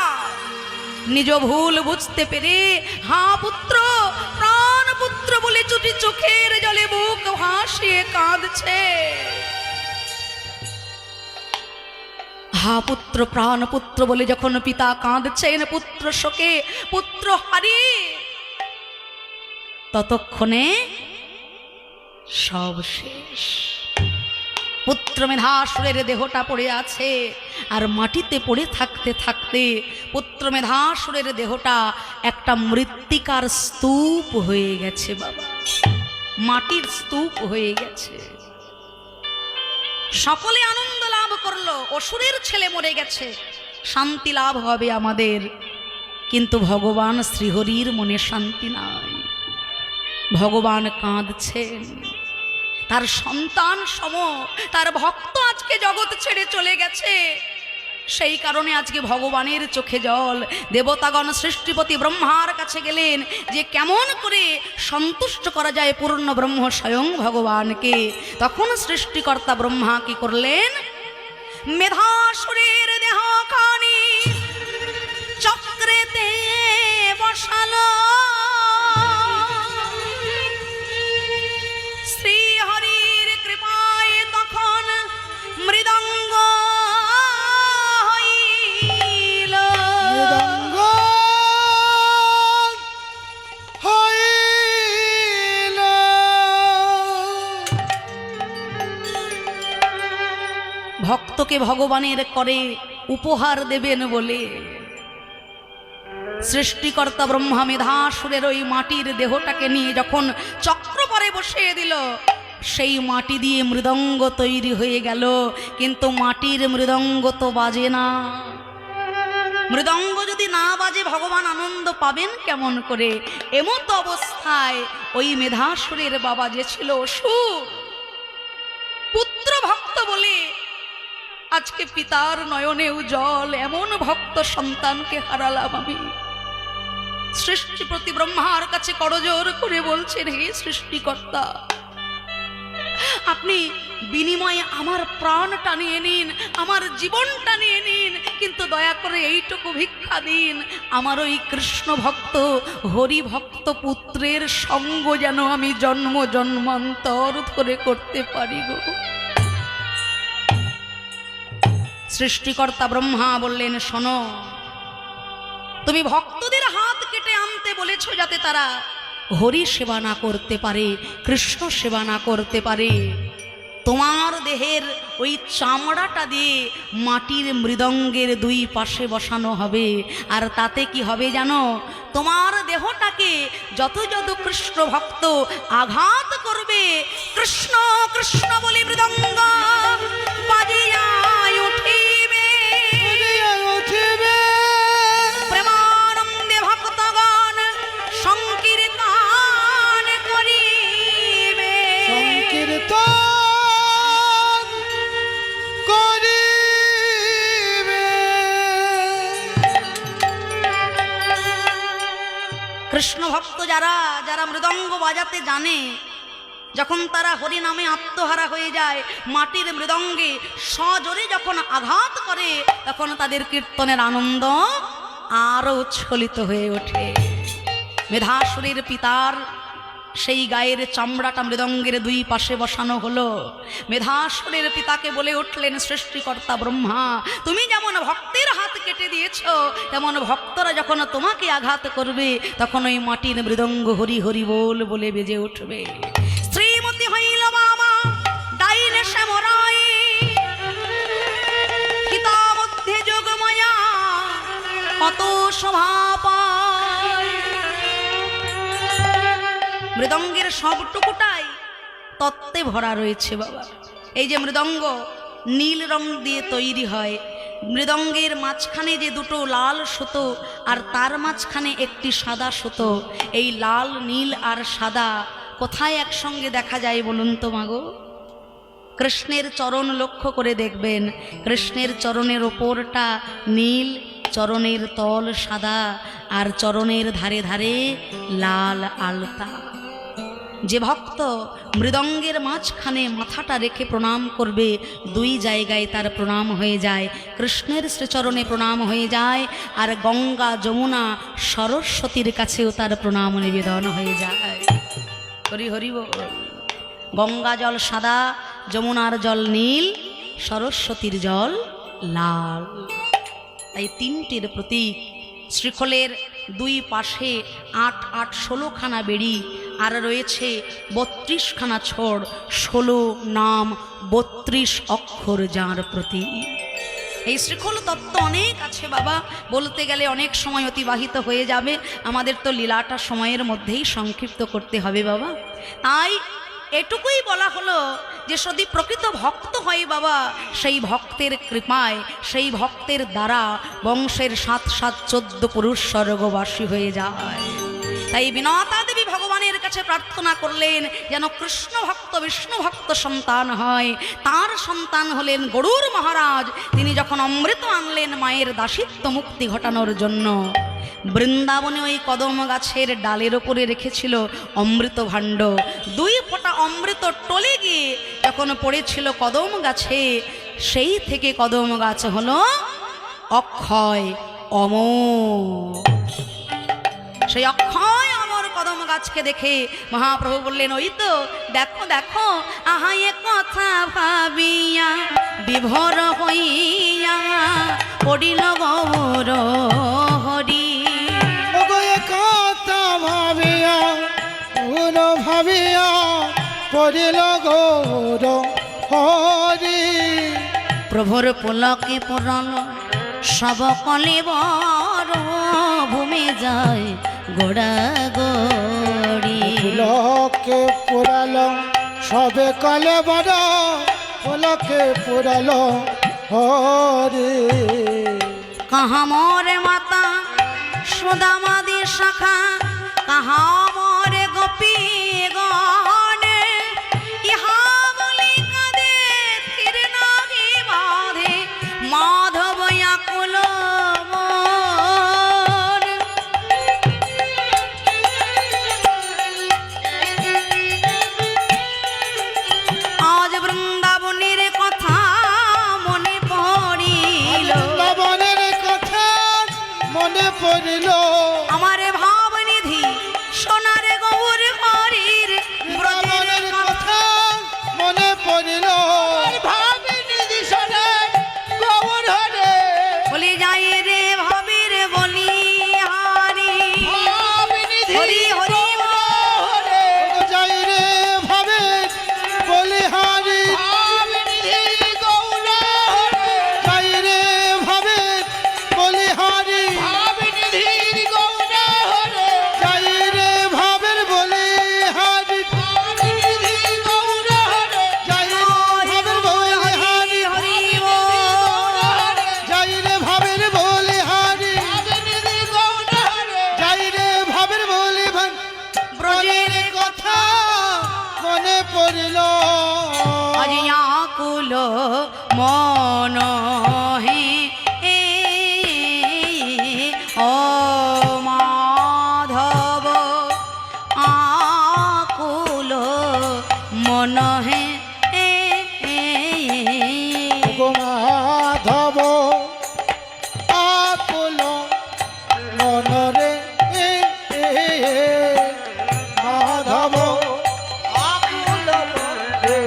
নিজ ভুল বুঝতে পেরে, হা পুত্র, প্রাণ পুত্র বলে চুটি চোখের জলে বুক ভাসিয়ে কাঁদছে। হা পুত্র, প্রাণ পুত্র বলে যখন পিতা কাঁদছেন পুত্র শোকে, পুত্র হারিয়ে, ততক্ষণে সব শেষ। পুত্র মেধাসুরের দেহটা পড়ে আছে, আর মাটিতে পড়ে থাকতে থাকতে পুত্র মেধাসুরের দেহটা একটা মৃত্তিকার স্তূপ হয়ে গেছে বাবা, মাটির স্তূপ হয়ে গেছে। সকলে আনন্দ লাভ করলো, অসুরের ছেলে মরে গেছে, শান্তি লাভ হবে আমাদের। কিন্তু ভগবান শ্রীহরির মনে শান্তি নাই। ভগবান কাঁদছেন, তার সন্তান সম তার ভক্ত আজকে জগৎ ছেড়ে চলে গেছে। সেই কারণে আজকে ভগবানের চোখে জল। দেবতাগণ সৃষ্টিপতি ব্রহ্মার কাছে গেলেন যে কেমন করে সন্তুষ্ট করা যায় পূর্ণ ব্রহ্ম স্বয়ং ভগবানকে। তখন সৃষ্টিকর্তা ব্রহ্মা কি করলেন, মেধাসুরের দেহখানি চক্রেতে বসালো, শ্রীহরির কৃপায় তখন মৃদঙ্গ হইল। মৃদঙ্গ হইল। ভক্তকে ভগবানের করে উপহার দেবেন বলে সৃষ্টিকর্তা ব্রহ্মা মেধাসুরের ওই মাটির দেহটাকে নিয়ে যখন চক্র পরে বসিয়ে দিল, সেই মাটি দিয়ে মৃদঙ্গ তৈরি হয়ে গেল। কিন্তু মাটির মৃদঙ্গ তো বাজে না। মৃদঙ্গ যদি না বাজে ভগবান আনন্দ পাবেন কেমন করে? এমত অবস্থায় ওই মেধাসুরের বাবা যে ছিল অসুর, পুত্র ভক্ত বলে আজকে পিতার নয়নেও জল। এমন ভক্ত সন্তানকে হারালাম আমি। সৃষ্টিপতি ব্রহ্মার কাছে করজোর করে বলছেন, হে সৃষ্টিকর্তা, আপনি বিনিময়ে আমার প্রাণটা নিয়ে নিন, আমার জীবনটা নিয়ে নিন, কিন্তু দয়া করে এইটুকু ভিক্ষা দিন, আমার ওই কৃষ্ণ ভক্ত হরি ভক্ত পুত্রের সঙ্গ যেন আমি জন্ম জন্মান্তর ধরে করতে পারি গো। সৃষ্টিকর্তা ব্রহ্মা বললেন, শোনো, তুমি ভক্তদের হাত কেটে আনতে বলেছ যাতে তারা হরি সেবা না করতে পারে, কৃষ্ণ সেবা না করতে পারে। তোমার দেহের ওই চামড়াটা দিয়ে মাটির মৃদঙ্গের দুই পাশে বসানো হবে। আর তাতে কি হবে জানো? তোমার দেহটাকে যত যত কৃষ্ণ ভক্ত আঘাত করবে, কৃষ্ণ কৃষ্ণ বলে মৃদঙ্গ বাজিয়া উঠিবে, উঠিবে। প্রেমানন্দে ভক্তগণ সংকীর্তন করিবে, সংকীর্তন করিবে। কৃষ্ণ ভক্ত যারা যারা মৃদঙ্গ বাজাতে জানে, যখন তারা হরি নামে আত্মহারা হয়ে যায়, মাটির মৃদঙ্গে সজোরে যখন আঘাত করে, তখন তাদের কীর্তনের আনন্দ আরো উচ্ছ্বলিত হয়ে ওঠে। মেধাসুরের পিতার সেই গায়ের চামড়াটা মৃদঙ্গের দুই পাশে বসানো হলো। মেধাসুরের পিতাকে বলে উঠলেন সৃষ্টিকর্তা ব্রহ্মা, তুমি যেমন ভক্তের হাত কেটে দিয়েছ, তেমন ভক্তরা যখন তোমাকে আঘাত করবে, তখন ওই মাটির মৃদঙ্গ হরি হরি বল বলে বেজে উঠবে। শ্রীমতী হইল মামা ডাইনে শ্যামরাই, পিতা মধ্যে যোগমায়া কত শোভা পায়। মৃদঙ্গের সবটুকুটাই তত্ত্বে ভরা রয়েছে বাবা। এই যে মৃদঙ্গ নীল রং দিয়ে তৈরি হয়, মৃদঙ্গের মাঝখানে যে দুটো লাল সুতো আর তার মাঝখানে একটি সাদা সুতো, এই লাল নীল আর সাদা কোথায় একসঙ্গে দেখা যায় বলুন তো মাগো? কৃষ্ণের চরণ লক্ষ্য করে দেখবেন, কৃষ্ণের চরণের ওপরটা নীল, চরণের তল সাদা, আর চরণের ধারে ধারে লাল আলতা। যে ভক্ত মৃদঙ্গের মাঝখানে মাথাটা রেখে প্রণাম করবে, দুই জায়গায় তার প্রণাম হয়ে যায়। কৃষ্ণের শ্রীচরণে প্রণাম হয়ে যায়, আর গঙ্গা যমুনা সরস্বতীর কাছেও তার প্রণাম নিবেদন হয়ে যায়। হরি হরি বল। গঙ্গা জল সাদা, যমুনার জল নীল, সরস্বতীর জল লাল। তাই তিনটির প্রতীক শ্রীখোলের দুই পাশে ৮ ৮ 16খানা বেড়ি, আর রয়েছে ৩২খানা ছড়, ১৬ নাম ৩২ অক্ষর যার প্রতীক। এই শ্রীখোল তত্ত্ব অনেক আছে বাবা, বলতে গেলে অনেক সময় অতিবাহিত হয়ে যাবে, আমাদের তো লীলাটা সময়ের মধ্যেই সংক্ষিপ্ত করতে হবে বাবা। তাই এটুকুই বলা হলো যে যদি প্রকৃত ভক্ত হয় বাবা, সেই ভক্তের কৃপায়, সেই ভক্তের দ্বারা বংশের ৭ ৭ 14 পুরুষ স্বর্গবাসী হয়ে যায়। তাই বিনতা দেবী ভগবানের কাছে প্রার্থনা করলেন যেন কৃষ্ণ ভক্ত বিষ্ণু ভক্ত সন্তান হয়। তার সন্তান হলেন গরুড় মহারাজ। তিনি যখন অমৃত আনলেন মায়ের দাসিত্ব মুক্তি ঘটানোর জন্য, বৃন্দাবনে ওই কদম গাছের ডালের ওপরে রেখেছিল অমৃত ভাণ্ড। 2 ফোঁটা অমৃত টলে গিয়ে যখন পড়েছিল কদম গাছে, সেই থেকে কদম গাছ হলো অক্ষয় অমর। সেই অক্ষয় অমর কদম গাছকে দেখে মহাপ্রভু বললেন, ওই তো দেখো দেখো, আহা এ কথা ভাবিয়া বিভোর হইয়া পড়িল গৌর হরি। কথা ভাবিয়া গুণ ভাবিয়া পড়িল গৌর হরি। প্রভুর পুলকে পুরল সব কলে বড়, ভূমি যায় গোড়া গড়ি। পুলকে পুরালো সবে কলে বড়, পুলকে পুরালো হরি। কাহা মোরে মাতা সুদামাদি শাখা, কাহা মোরে গোপী গণে, ইহা বলি কাঁদে তীর নাহি বাঁধে মাধব আকুল মন। আজ বৃন্দাবনের কথা মনে পড়িল, বৃন্দাবনের কথা মনে পড়িল, আমার ভাবনিধি সোনার গৌর হরির ব্রজের বৃন্দাবনের কথা মনে পড়িল, ভাবিনিধি সোনার গৌর হরি। বলি যাই রে ভাবির বলি হারি, হরি হরি যাই রে ভাবে বলি হারি, যাই রে ভাবে বলি হারি, যাই রে ভাবের বলি হারি, যাই রে ভাবের বলি হারি, হরি যাই রে ভাবের বলি হারি, যাই রে ভাবের বলি ব্রজের কথা মনে পড়িল। আজ আকুল মন হে ও মাধব, আকুল মন হে গো মাধব আকুল মনরে, মাধব আকুল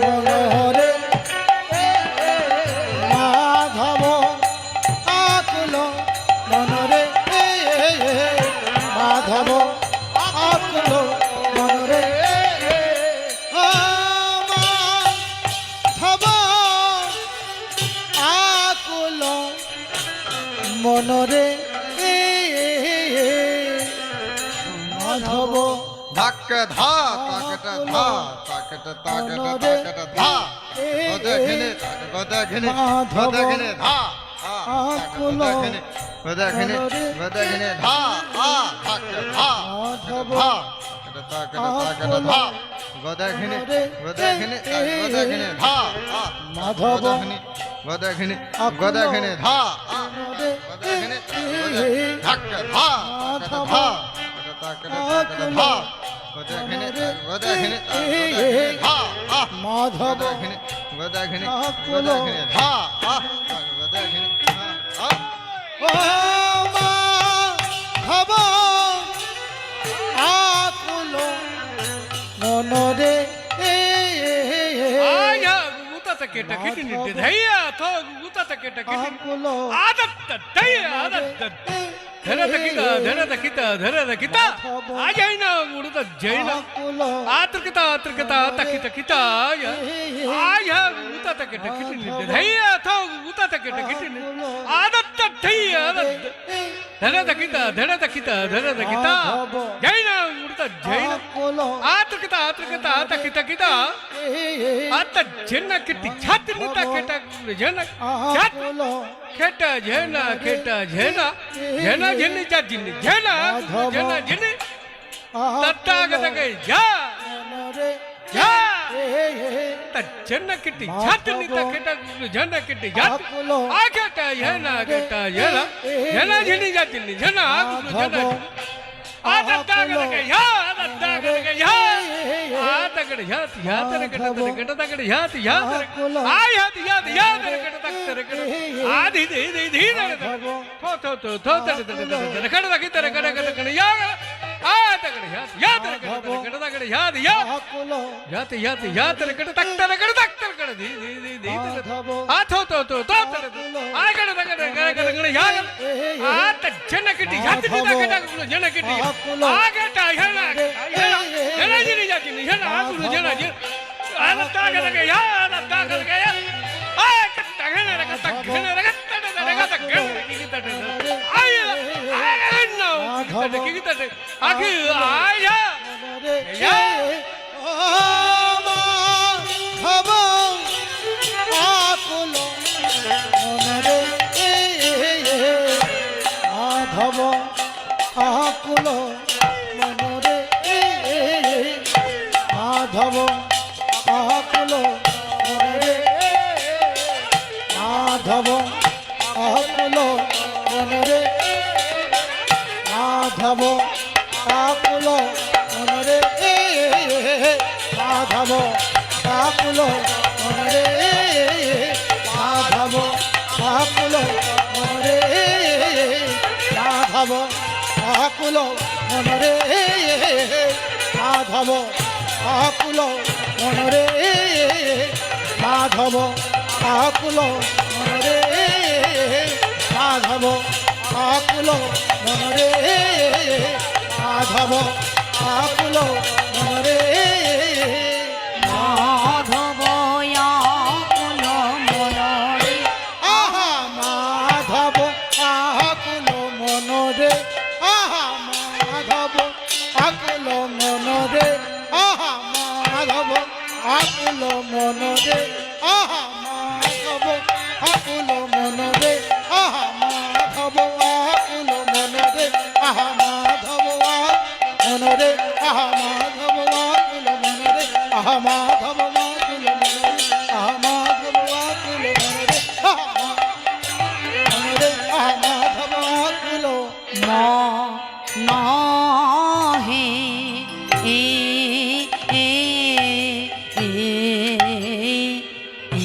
মনরে, মাধব আকুল মনরে, মাধব আকুল মনরে, মাধব আকুল মনরে, মাধব ধাক্কা ধা তাকেটা ধা তাকেটা তাকেটা তাকেটা ধা গদাঘিনে গদাঘিনে গদাঘিনে ধা গদাঘিনে গদাঘিনে গদাঘিনে ধা ধাক্কা ধা ধা তাকেটা তাকেটা ধা গদাঘিনে গদাঘিনে গদাঘিনে ধা মাধব গদাঘিনে গদাঘিনে ধা গদাঘিনে ধাক্কা ধা ধা মাধব ও মাধব আকুল মনরে, Guguta ta keta kiti ni te dhaiya tho guguta ತಕ್ಕೆ ಟಕಿಟ আকুল ಆದತ್ತ ತೈ ಆದತ್ತ ಧರದ ಕಿತ ಧರದ ಕಿತ ಧರದ ಕಿತ ಆಜೈನ ಮುರುದ ಜೈನ আকুল ಆತ್ರಕಿತ ಆತ್ರಕಿತ ತಕಿತ ಕಿತ ಆಯ ಉತ ತಕ್ಕೆ ಟಕಿಟ ಧೈಯ ಥೋ ಉತ ತಕ್ಕೆ ಟಕಿಟ ಆದತ್ತ ತೈ ಆದತ್ತ ಧರದ ಕಿತ ಧರದ ಕಿತ ಧರದ ಕಿತ ಜೈನ ಮುರುದ ಜೈನ আকুল ಆತ್ರಕಿತ ಆತ್ರಕಿತ ತಕಿತ ಕಿತ ಆತ ಜನ್ನ ಕಿಟ್ಟಿ ಛಾತಿ ನಿತ ಕೆಟ ಜನ ಛಾತಿ আকুল ಕೆಟ ಜನ ಕೆಟ ಜನ ಜನ ಜನಿ ಜಾಜಿನಿ ಜನ ಜನ ಜನಿ ತತ್ತಾಗದಗೆ ಜಾ মনরে ಜಾ হে ತ ಜನ್ನ ಕಿಟ್ಟಿ ಛಾತಿ ನಿತ ಕೆಟ ಜನ ಕಿಟ್ಟಿ ಜಾತಿ আকুল ಆ ಕೆಟ ಜನ ಕೆಟ ಜನ ಜನ ಜನಿ ಜಾಜಿನಿ ಜನ ಜನ ಆ ತತ್ತಾಗದಗೆ ಯಾ ತತ್ತಾಗದಗೆ ಯಾ ಆ ತಗಡೆ ಯಾತ್ ಯಾತರ ಕೆಟ ಕೆಟ ತಗಡೆ ಯಾತ್ ಯಾತರ ಆ ಯಾತ್ ಯಾತ್ ಯಾತರ ಕೆಟ ತಕ್ತರ ಕೆಟ ಆದಿ ದಿ ದಿ ದಿ ಥೋ ಥೋ ಥೋ ಥೋ ತಡ ತಡ ತಡ ಕೆಟ ತಗಿತರ ಕೆಟ ಕೆಟ ಕೆಟ ಯಾ ಆ ತಗಡೆ ಯಾತ್ ಯಾತರ ಕೆಟ ತಗಡೆ ಯಾತ್ ಯಾ আকুল ಯಾತ್ ಯಾತ್ ಯಾತರ ಕೆಟ ತಕ್ತರ ಕೆಟ ತಕ್ತರ ಕೆಟ ದಿ ದಿ ದಿ ದಿ ಆ ಥೋ ಥೋ ಥೋ ಥೋ ತಡ ಆ ಕೆಟ ತಗಡೆ ಕೆಟ ಕೆಟ ಯಾ ಆ ತ ಜನ ಕಿಟ್ಟಿ ಯಾತ್ ನಿತ ಕೆಟ ಜನ ಕಿಟ್ಟಿ ಆ ಕೆಟ ಹೇಳ ಹೇಳ ಜನಿ ಜಾತಿನಿ ಹೇಳ ಆಗುಲು ಜನ ಜನ ಆನ ತಾಗದಗೆ ಯಾ ಆನ ತಾಗದಗೆ ಯಾ ಆ ಕಟ್ಟ ಹೇಳ ರಗತ ಹೇಳ ರಗತ ರಗತ ಕಿಗಿತಟ ಆಯ ಆಯನ್ನ ಕಿಗಿತಟ ಆಗಿ ಆಯ ಯಾ হব আকুল মনরে মাধব আকুল মনরে মাধব আকুল মনরে মাধব আকুল মনরে মাধব আকুল মনরে মাধব আকুল মনরে মাধব আকুল মনরে মাধব আকুল মনরে মাধব আকুল মনরে মাধব আকুল মনরে মাধব আকুল মনরে মাধব আকুল মনরে মাধব আকুল মনরে আহা মাধব আকুল মনরে আহা মাধব আকুল মনরে আহা মাধব আকুল মনরে আহা মাধব আকুল মনরে আহা মাধব আকুল মনরে আহা মাধব মনরে আহা মাধব আকুল মনরে আহা মাধব আকুল মনরে আহা মাধব আকুল মনরে আহা মনরে আহা মাধব আকুল ন হে এ এ এ এ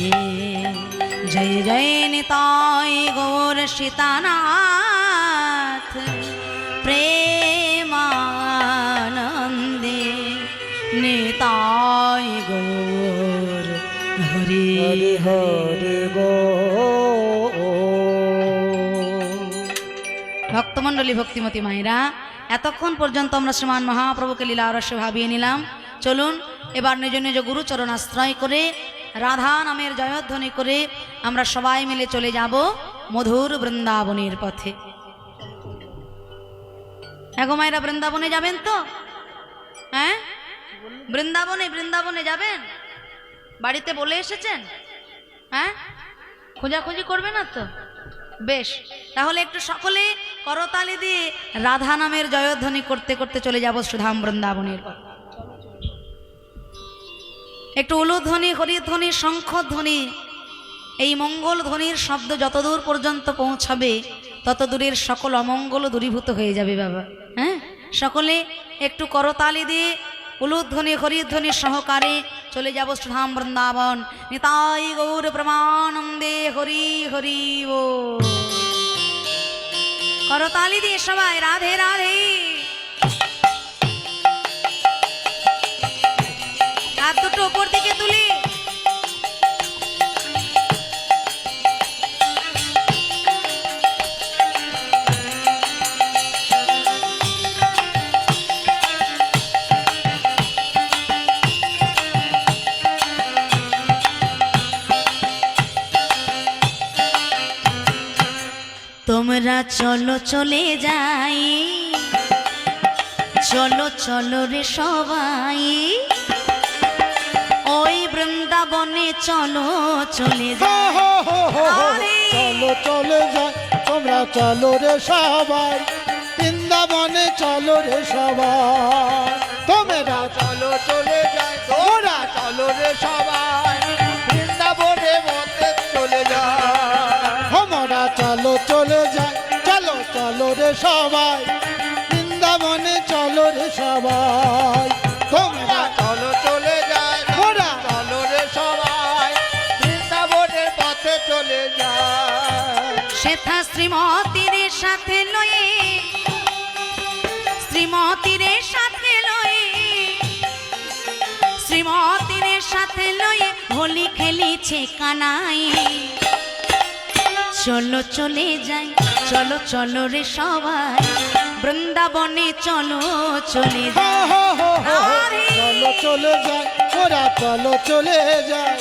জয় জয় নিতাই গৌর সীতানাথ প্রেমানন্দে নিতাই গৌর হরি হরে গো ভক্তমণ্ডলী ভক্তিমতী মায়েরা, এতক্ষণ পর্যন্ত আমরা শ্রীমান মহাপ্রভুকে লীলা রসে ভাবিয়ে নিলাম। চলুন এবার নিজ নিজ গুরুচরণ আশ্রয় করে রাধা নামের জয়ধ্বনি করে আমরা সবাই মিলে চলে যাব মধুর বৃন্দাবনের পথে। এগো মায়েরা, বৃন্দাবনে যাবেন তো? হ্যাঁ, বৃন্দাবনে বৃন্দাবনে যাবেন? বাড়িতে বলে এসেছেন? হ্যাঁ, খোঁজাখুঁজি করবে না তো? বেশ, তাহলে একটু সকলে করতালি দিয়ে রাধা নামের জয়ধ্বনি করতে করতে চলে যাব সুধাম বৃন্দাবনের পথে। একটু উলুধ্বনি, হরিধ্বনি, শঙ্খধ্বনি, এই মঙ্গল ধ্বনির শব্দ যতদূর পর্যন্ত পৌঁছাবে তত দূরের সকল অমঙ্গল দূরীভূত হয়ে যাবে বাবা। হ্যাঁ, সকলে একটু করতালি দিয়ে উলুধ্বনি হরিধ্বনি সহকারে চলে যাব সুধাম বৃন্দাবন। নিতাই গৌর প্রমানন্দে হরি হরি বল। করতালি দিয়ে সবাই রাধে রাধে। হাত দুটো উপর দিকে তুলি। তোমরা চলো চলে যাই, চলো চলো রে সবাই, ওই বৃন্দাবনে চলো চলে যাই। আরে! চলো চলে যাই, তোমরা চলো রে সবাই, বৃন্দাবনে চলো রে সবাই। তোমরা চলো চলে যায় তোরা চলো রে সবাই বৃন্দাবনে মধ্যে চলে যায় তোমরা চলো চলে যাই, চলো চলো রে সবাই, বৃন্দাবনে চলো রে সবাই। তোমরা চলো চলে যায় তোরা চলো রে সবাই বৃন্দাবনের পথে চলে যায় সেথা শ্রীমতীর সাথে লয়ে, শ্রীমতীর সাথে লয়ে, শ্রীমতীর সাথে লয়ে হোলি খেলিছে কানাই। চলো চলে যাই, চলো চলো রে সবাই, বৃন্দাবনে চলো চলে যাই। আরে! চলো চলে যাই, ওরা চলো চলে যায়,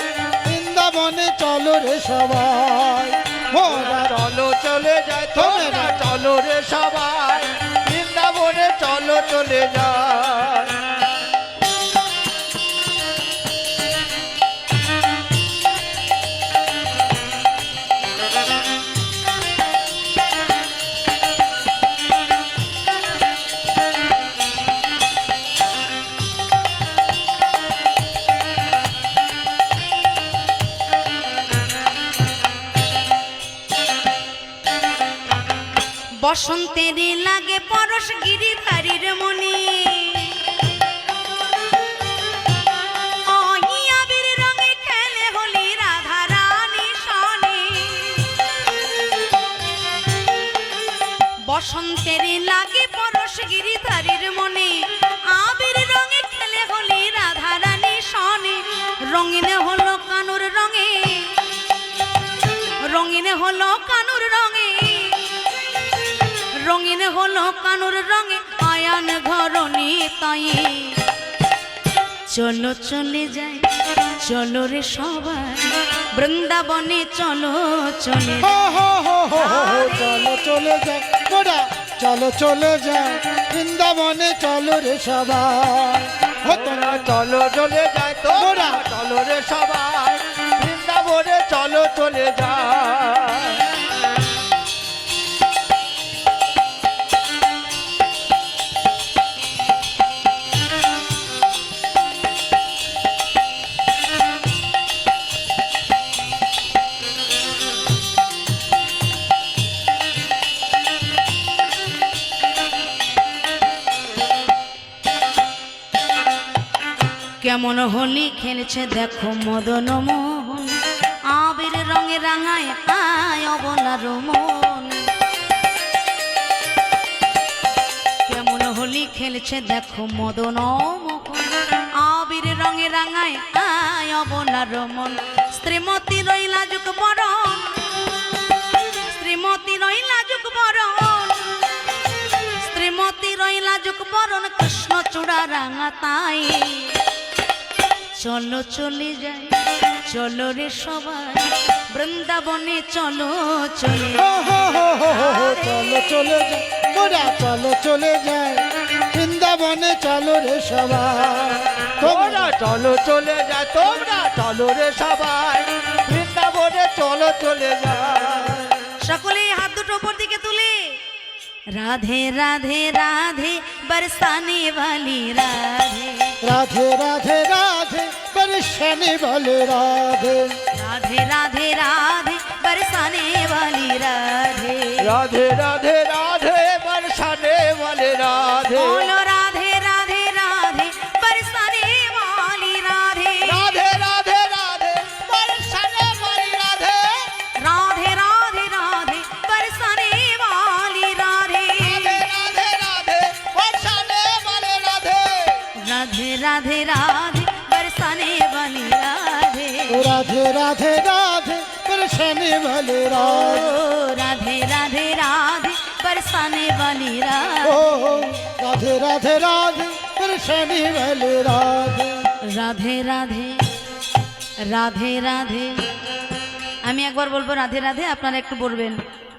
বৃন্দাবনে চলো রে সবাই। ওরা চলো চলে যায় তোমরা চলো রে সবাই বৃন্দাবনে চলো চলে যায় বসন্তের লাগে পরশ গিরিধারীর মনি, আবির রঙে খেলে হোলি রাধা রানী সনে। বসন্তের লাগে পরশ গিরিধারীর মনে, আবির রঙে খেলে হোলি রাধা রানী সনে। রঙিন হলো কানুর রঙে, রঙিন হলো কানুর রঙে, রঙিন হলো কানুর রঙে আয়ান ঘরণী তাই। চলো চলে যাই, চলো রে সবাই, বৃন্দাবনে চলো চলে যাই। চলো চলে যাই, ওরা চলো চলে যায়, বৃন্দাবনে চলো রে সবাই। তোমরা চলো চলে যায় তোমরা চলো রে সবাই বৃন্দাবনে চলো চলে যায় কেমন হোলি খেলছে দেখো মদন মোহন, আবির রঙে রাঙায় আয় অবলার মন। কেমন হোলি খেলছে দেখো মদন মোহন, আবির রঙে রাঙায় আয় অবলার মন। শ্রীমতী রইলা যুগ বরণ, শ্রীমতী রইলা যুগ বরণ, শ্রীমতী রইলা যুগ বরণ, কৃষ্ণ চূড়া রাঙা তাই। চলো চলে যাই, চলো রে সবাই, বৃন্দাবনে চলো চলে চলো চলে যায়, ওরা চলো চলে যায়, বৃন্দাবনে চলো রে সবাই। তোমরা চলো চলে যায় তোমরা চলো রে সবাই বৃন্দাবনে চলো চলে যায় সকলে হাত দুটো উপর দিকে তুলে রাধে রাধে রাধে बरसाने वाली राधे, राधे राधे राधे बरसाने वाले राधे, राधे राधे राधे बरसाने वाली राधे। राधे राधे राधे बरसाने वाले राधे बोलो राधे राधे राधे बरसाने वाली राधे, राधे राधे राधे बरसाने वाली राधे राधे राधे राधे बरसाने वाली राधे, राधे राधे राधे बरसाने वाले राधे राधे राधे राधे बरसाने वाली राधे। राधे राधे राधे बरसाने वाले राधे, ओ राधे राधे राधे बरसाने वाली राधे, ओ राधे राधे राधे बरसाने वाले राधे। রাধে রাধে রাধে রাধে। আমি একবার বলবো রাধে রাধে, আপনারা একটু বলবেন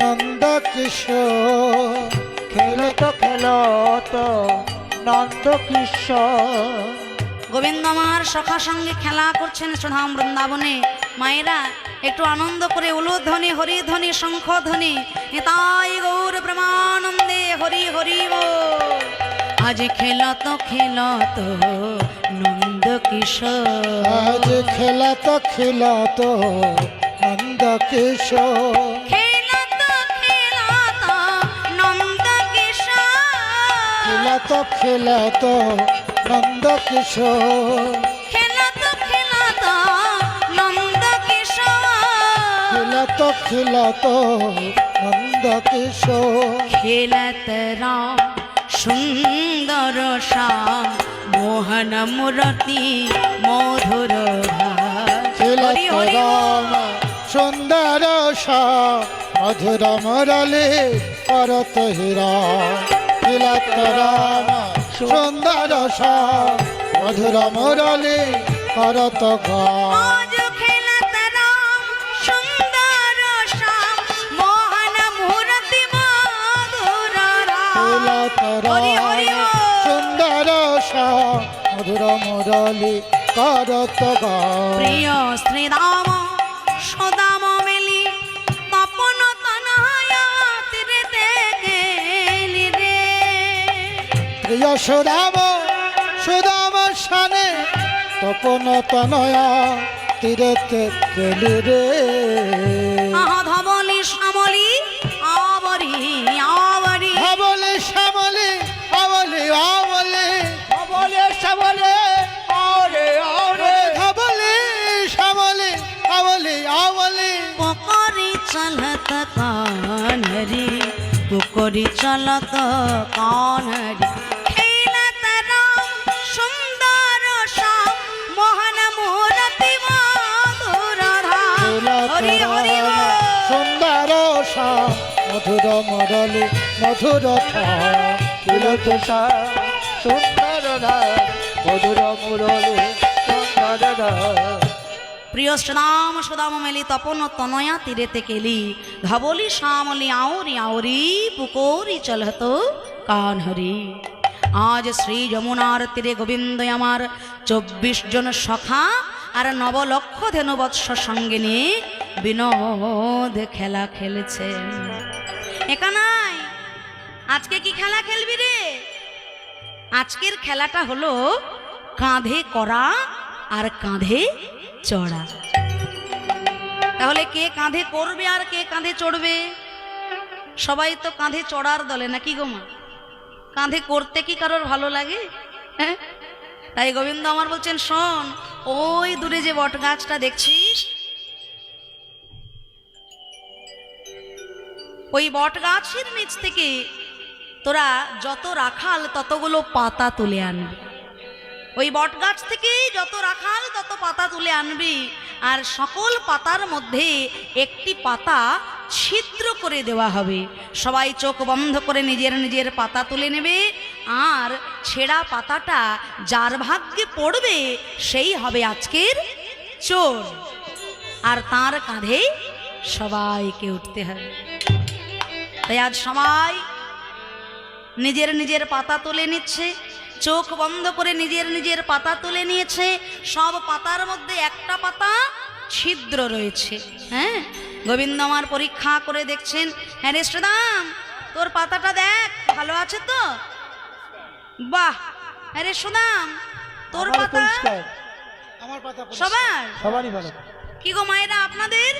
নন্দ কিশোর খেলো তো নন্দ কিশোর। গোবিন্দ আমার সখা সঙ্গে খেলা করছেন সুধাম বৃন্দাবনে। মায়েরা একটু আনন্দ করে উলুধ্বনি হরিধ্বনি শঙ্খধ্বনি নিতাই গৌর প্রেমানন্দে হরি হরি বল। আজ খেলত নন্দ কিশোর, আজ খেলত নন্দ কিশোর, খেলত নন্দ কিশোর, খেলত নন্দ কিশোর, খেলত নন্দ কিশোর, খেলত নন্দ কিশোর। খেলত রাম সুন্দর শ্যাম মোহন মুরতি মধুর ভাষ। খেলত হরি হরি রাম সুন্দর শ্যাম মধুর মুরলী করত হীরা। খেলত রাম সুন্দর শ্যাম মধুর মুরলী করত গান। আজ খেলত রাম সুন্দর শ্যাম মোহন মুরতি মধুর রাম। খেলত হরি হরি রাম বল। সুন্দর শ্যাম মধুর মুরলী করত গান। প্রিয় শ্রীরাম সদাম মেলি তপন তনয়া তীরেতে গেলি রে। প্রিয় সুদাম সুদাম শানে তপন তনয়া তীরেতে গেলি রে। আহা ধবলি শ্যামলি আবরি আবরি আবলে শ্যামলে আবলে আবলে বলে সবলে আরে আরে আবলে শ্যামলে আবলে আবলে। পুকুরি চলত কানহরি, পুকুরি চলত কানহরি। খেলত রাম সুন্দর শ্যাম মোহন মুরতি মধুর ধাম। হরি হরি বল। সুন্দর শ্যাম মধুর মুরলী মধুর ঠাম। খেলত সুন্দর মধুর মুরলী সুন্দর। প্রিয় শ্রীরাম সুদাম মেলি তপন তনয়া তীরেতে কেলি ধবলি শ্যামলি আউরি আউরি পুকুরি চলহত কানহরি। আজ শ্রী যমুনার তীরে গোবিন্দ আমার 24 জন সখা আর 9 লক্ষ ধেনুবৎস সঙ্গে নিয়ে বিনোদ খেলা খেলেছে। একানাই আজকে কি খেলা খেলবি রে? আজকের খেলাটা হলো কাঁধে করা আর কাঁধে চড়া। তাহলে কে কাঁধে করবে আর কে কাঁধে চড়বে? সবাই তো কাঁধে চড়ার দলে, নাকি গো মা? কাঁধে করতে কি কারোর ভালো লাগে? হ্যাঁ, তাই গোবিন্দ আমার বলছেন, শোন, ওই দূরে যে বট গাছটা দেখছিস, ওই বট গাছের নিচ থেকে তোরা যত রাখাল ততগুলো পাতা তুলে আনবি। ওই বট গাছ থেকে যত রাখাল তত পাতা তুলে আনবি, আর সকল পাতার মধ্যে একটি পাতা ছিদ্র করে দেওয়া হবে। সবাই চোখ বন্ধ করে নিজের নিজের পাতা তুলে নেবে, আর ছেঁড়া পাতাটা যার ভাগ্যে পড়বে সেই হবে আজকের চোর, আর তার কাঁধে সবাইকে উঠতে হবে। তাই আজ সবাই নিজের নিজের পাতা তুলে নিচ্ছে, চোখ বন্ধ করে নিজের নিজের পাতা তুলে নিয়েছে। সব পাতার মধ্যে একটা পাতা ছিদ্র রয়েছে। হ্যাঁ, গোবিন্দ আমার পরীক্ষা করে দেখছেন। হ্যাঁ রে শ্রীদাম, তোর পাতাটা দেখ, ভালো আছে তো? বাহ। হ্যাঁ রে সুদাম, তোর আমার পাতা পরিষ্কার, আমার পাতা সবার? সবারই ভালো। কি গো মায়েরা, আপনাদের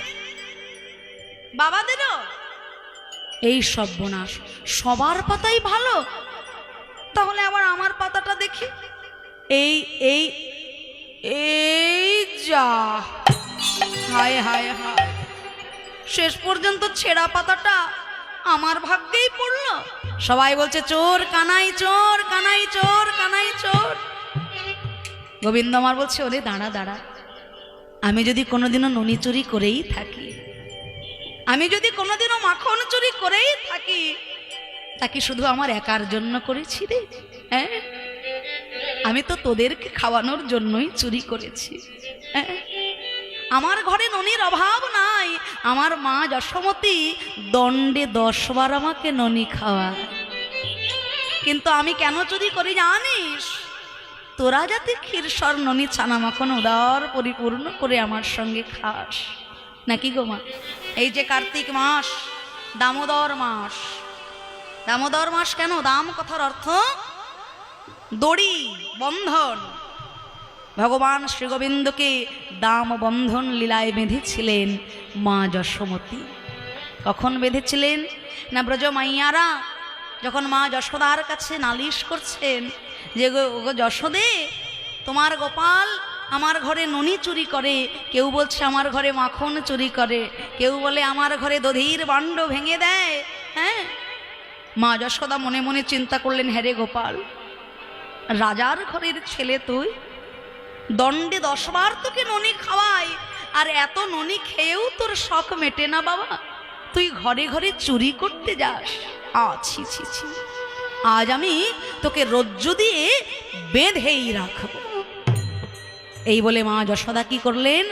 বাবাদেরও? এই সর্বনাশ, সবার পাতাই ভালো, তাহলে আবার আমার পাতাটা দেখি। এই এই এই যা, হায় হায় হায়, শেষ পর্যন্ত ছেঁড়া পাতাটা আমার ভাগ্যেই পড়লো। সবাই বলছে চোর কানাই, চোর কানাই, চোর কানাই, চোর। গোবিন্দ আমার বলছে, ওরে দাঁড়া দাঁড়া, আমি যদি কোনোদিনও ননি চুরি করেই থাকি, আমি যদি কোনোদিনও মাখন চুরি করেই থাকি, তা কি শুধু আমার একার জন্য করেছি রে? হ্যাঁ, আমি তো তোদেরকে খাওয়ানোর জন্যই চুরি করেছি। হ্যাঁ, আমার ঘরে ননির অভাব নাই, আমার মা যশোমতী দণ্ডে 10 বার আমাকে ননি খাওয়ায়। কিন্তু আমি কেন চুরি করি জানিস? তোরা যাতে ক্ষীরসর ননি ছানা মাখন উদার পরিপূর্ণ করে আমার সঙ্গে খাস, নাকি গো মা? এই যে কার্তিক মাস, দামোদর মাস। দামোদর মাস কেন? দাম কথার অর্থ দড়ি, বন্ধন। ভগবান শ্রী গোবিন্দকে দাম বন্ধন লীলায় বেঁধেছিলেন মা যশোমতী। কখন বেঁধেছিলেন না? ব্রজ মাইয়ারা যখন মা যশোদার কাছে নালিশ করছেন যে গো যশোদে, তোমার গোপাল আমার ঘরে ননি চুরি করে, কেউ বলছে আমার ঘরে মাখন চুরি করে, কেউ বলে আমার ঘরে দধির বাণ্ড ভেঙে দেয়। হ্যাঁ, মা যশোদা মনে মনে চিন্তা করলেন, হ্যাঁ রে গোপাল, রাজার ঘরের ছেলে তুই, দণ্ডে 10 বার তোকে ননি খাওয়াই, আর এত ননি খেয়েও তোর শখ মেটে না বাবা, তুই ঘরে ঘরে চুরি করতে যাস। ছি ছি ছি, আজ আমি তোকে রজ্জু দিয়ে বেঁধেই রাখব। এই বলে মা যশোদা কি করলেন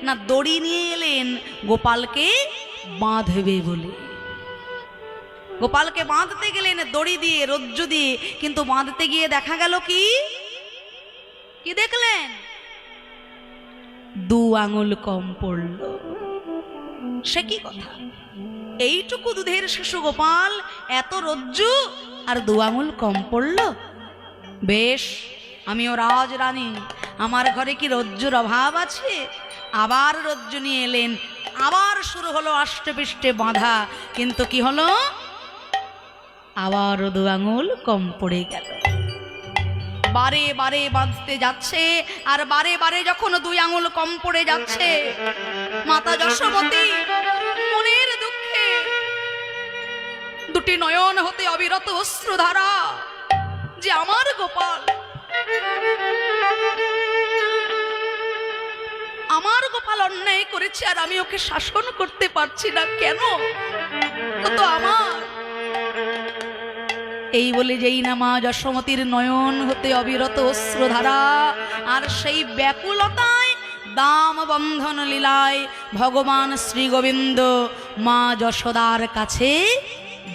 না, দড়ি নিয়ে এলেন গোপালকে বাঁধবে বলে। গোপালকে বাঁধতে গেলেন দড়ি দিয়ে, রজ্জু দিয়ে, কিন্তু বাঁধতে গিয়ে দেখা গেল কি কি দেখলেন? 2 আঙুল কম পড়ল। সে কি কথা? এইটুকু দুধের শিশু গোপাল, এত রজ্জু, আর 2 আঙুল কম পড়ল। বেশ, আমিও রাজরানী, আমার ঘরে কি রজ্জুর অভাব আছে? আবার রজ্জু নিয়ে এলেন, আবার শুরু হলো আষ্টে বাঁধা, কিন্তু কি হলো? আবারও 2 আঙুল কম পড়ে গেল। বারে বারে বাঁধতে যাচ্ছে, আর বারে বারে যখন 2 আঙুল কম পড়ে যাচ্ছে, মাতা যশোমতী মনের দুঃখে 2টি নয়ন হতে অবিরত অশ্রুধারা, যে আমার গোপাল, আমার গোপাল অন্যায় করেছে, আর আমি ওকে শাসন করতে পারছি না, কেন? তো আমার। এই বলে যেই না মা যশোমতীর নয়ন হতে অবিরত অশ্রুধারা, আর সেই ব্যাকুলতায় দাম বন্ধন লীলায় ভগবান শ্রী গোবিন্দ মা যশোদার কাছে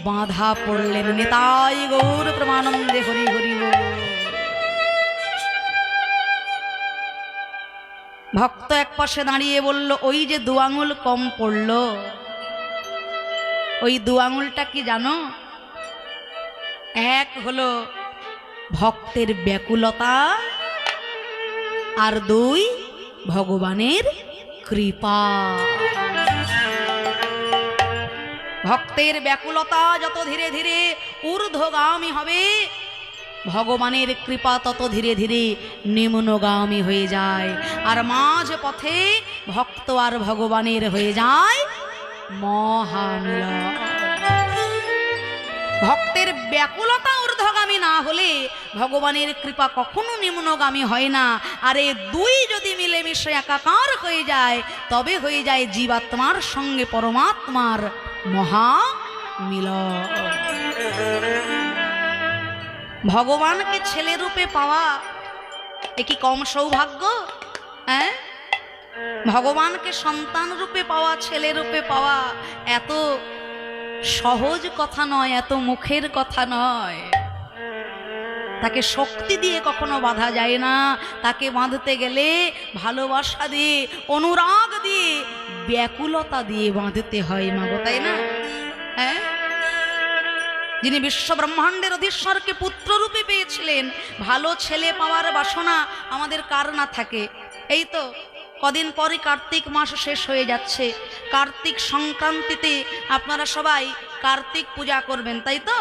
বাঁধা পড়লেন। নিতাই গৌর প্রেমানন্দে হরি হরি বল। ভক্ত এক পাশে দাঁড়িয়ে বলল, ওই যে 2 আঙুল কম পড়ল, ওই 2 আঙুলটা কি জানো? এক হলো ভক্তের ব্যাকুলতা, আর 2 ভগবানের কৃপা। ভক্তের ব্যাকুলতা যত ধীরে ধীরে ঊর্ধ্বগামী হবে, ভগবানের কৃপা তত ধীরে ধীরে নিম্নগামী হয়ে যায়, আর মাঝ পথে ভক্ত আর ভগবানের হয়ে যায় মহামিলন। ভক্তের ব্যাকুলতা ঊর্ধ্বগামী না হলে ভগবানের কৃপা কখনো নিম্নগামী হয় না, আর এই 2 যদি মিলেমিশে একাকার হয়ে যায়, তবে হয়ে যায় জীবাত্মার সঙ্গে পরমাত্মার মহামিলন। ভগবানকে ছেলে রূপে পাওয়া এ কি কম সৌভাগ্য? হ্যাঁ, ভগবানকে সন্তান রূপে পাওয়া, ছেলে রূপে পাওয়া এত সহজ কথা নয়, এত মুখের কথা নয়। তাকে শক্তি দিয়ে কখনো বাঁধা যায় না, তাকে বাঁধতে গেলে ভালোবাসা দিয়ে, অনুরাগ দিয়ে, ব্যাকুলতা দিয়ে বাঁধতে হয় মাগো, তাই না? হ্যাঁ, যিনি বিশ্ব ব্রহ্মাণ্ডের অধীশ্বরকে পুত্র রূপে পেয়েছিলেন, ভালো ছেলে পাওয়ার বাসনা আমাদের কার না থাকে? এই তো কদিন পরে কার্তিক মাস শেষ হয়ে যাচ্ছে, কার্তিক সংক্রান্তিতে আপনারা সবাই কার্তিক পূজা করবেন, তাই তো?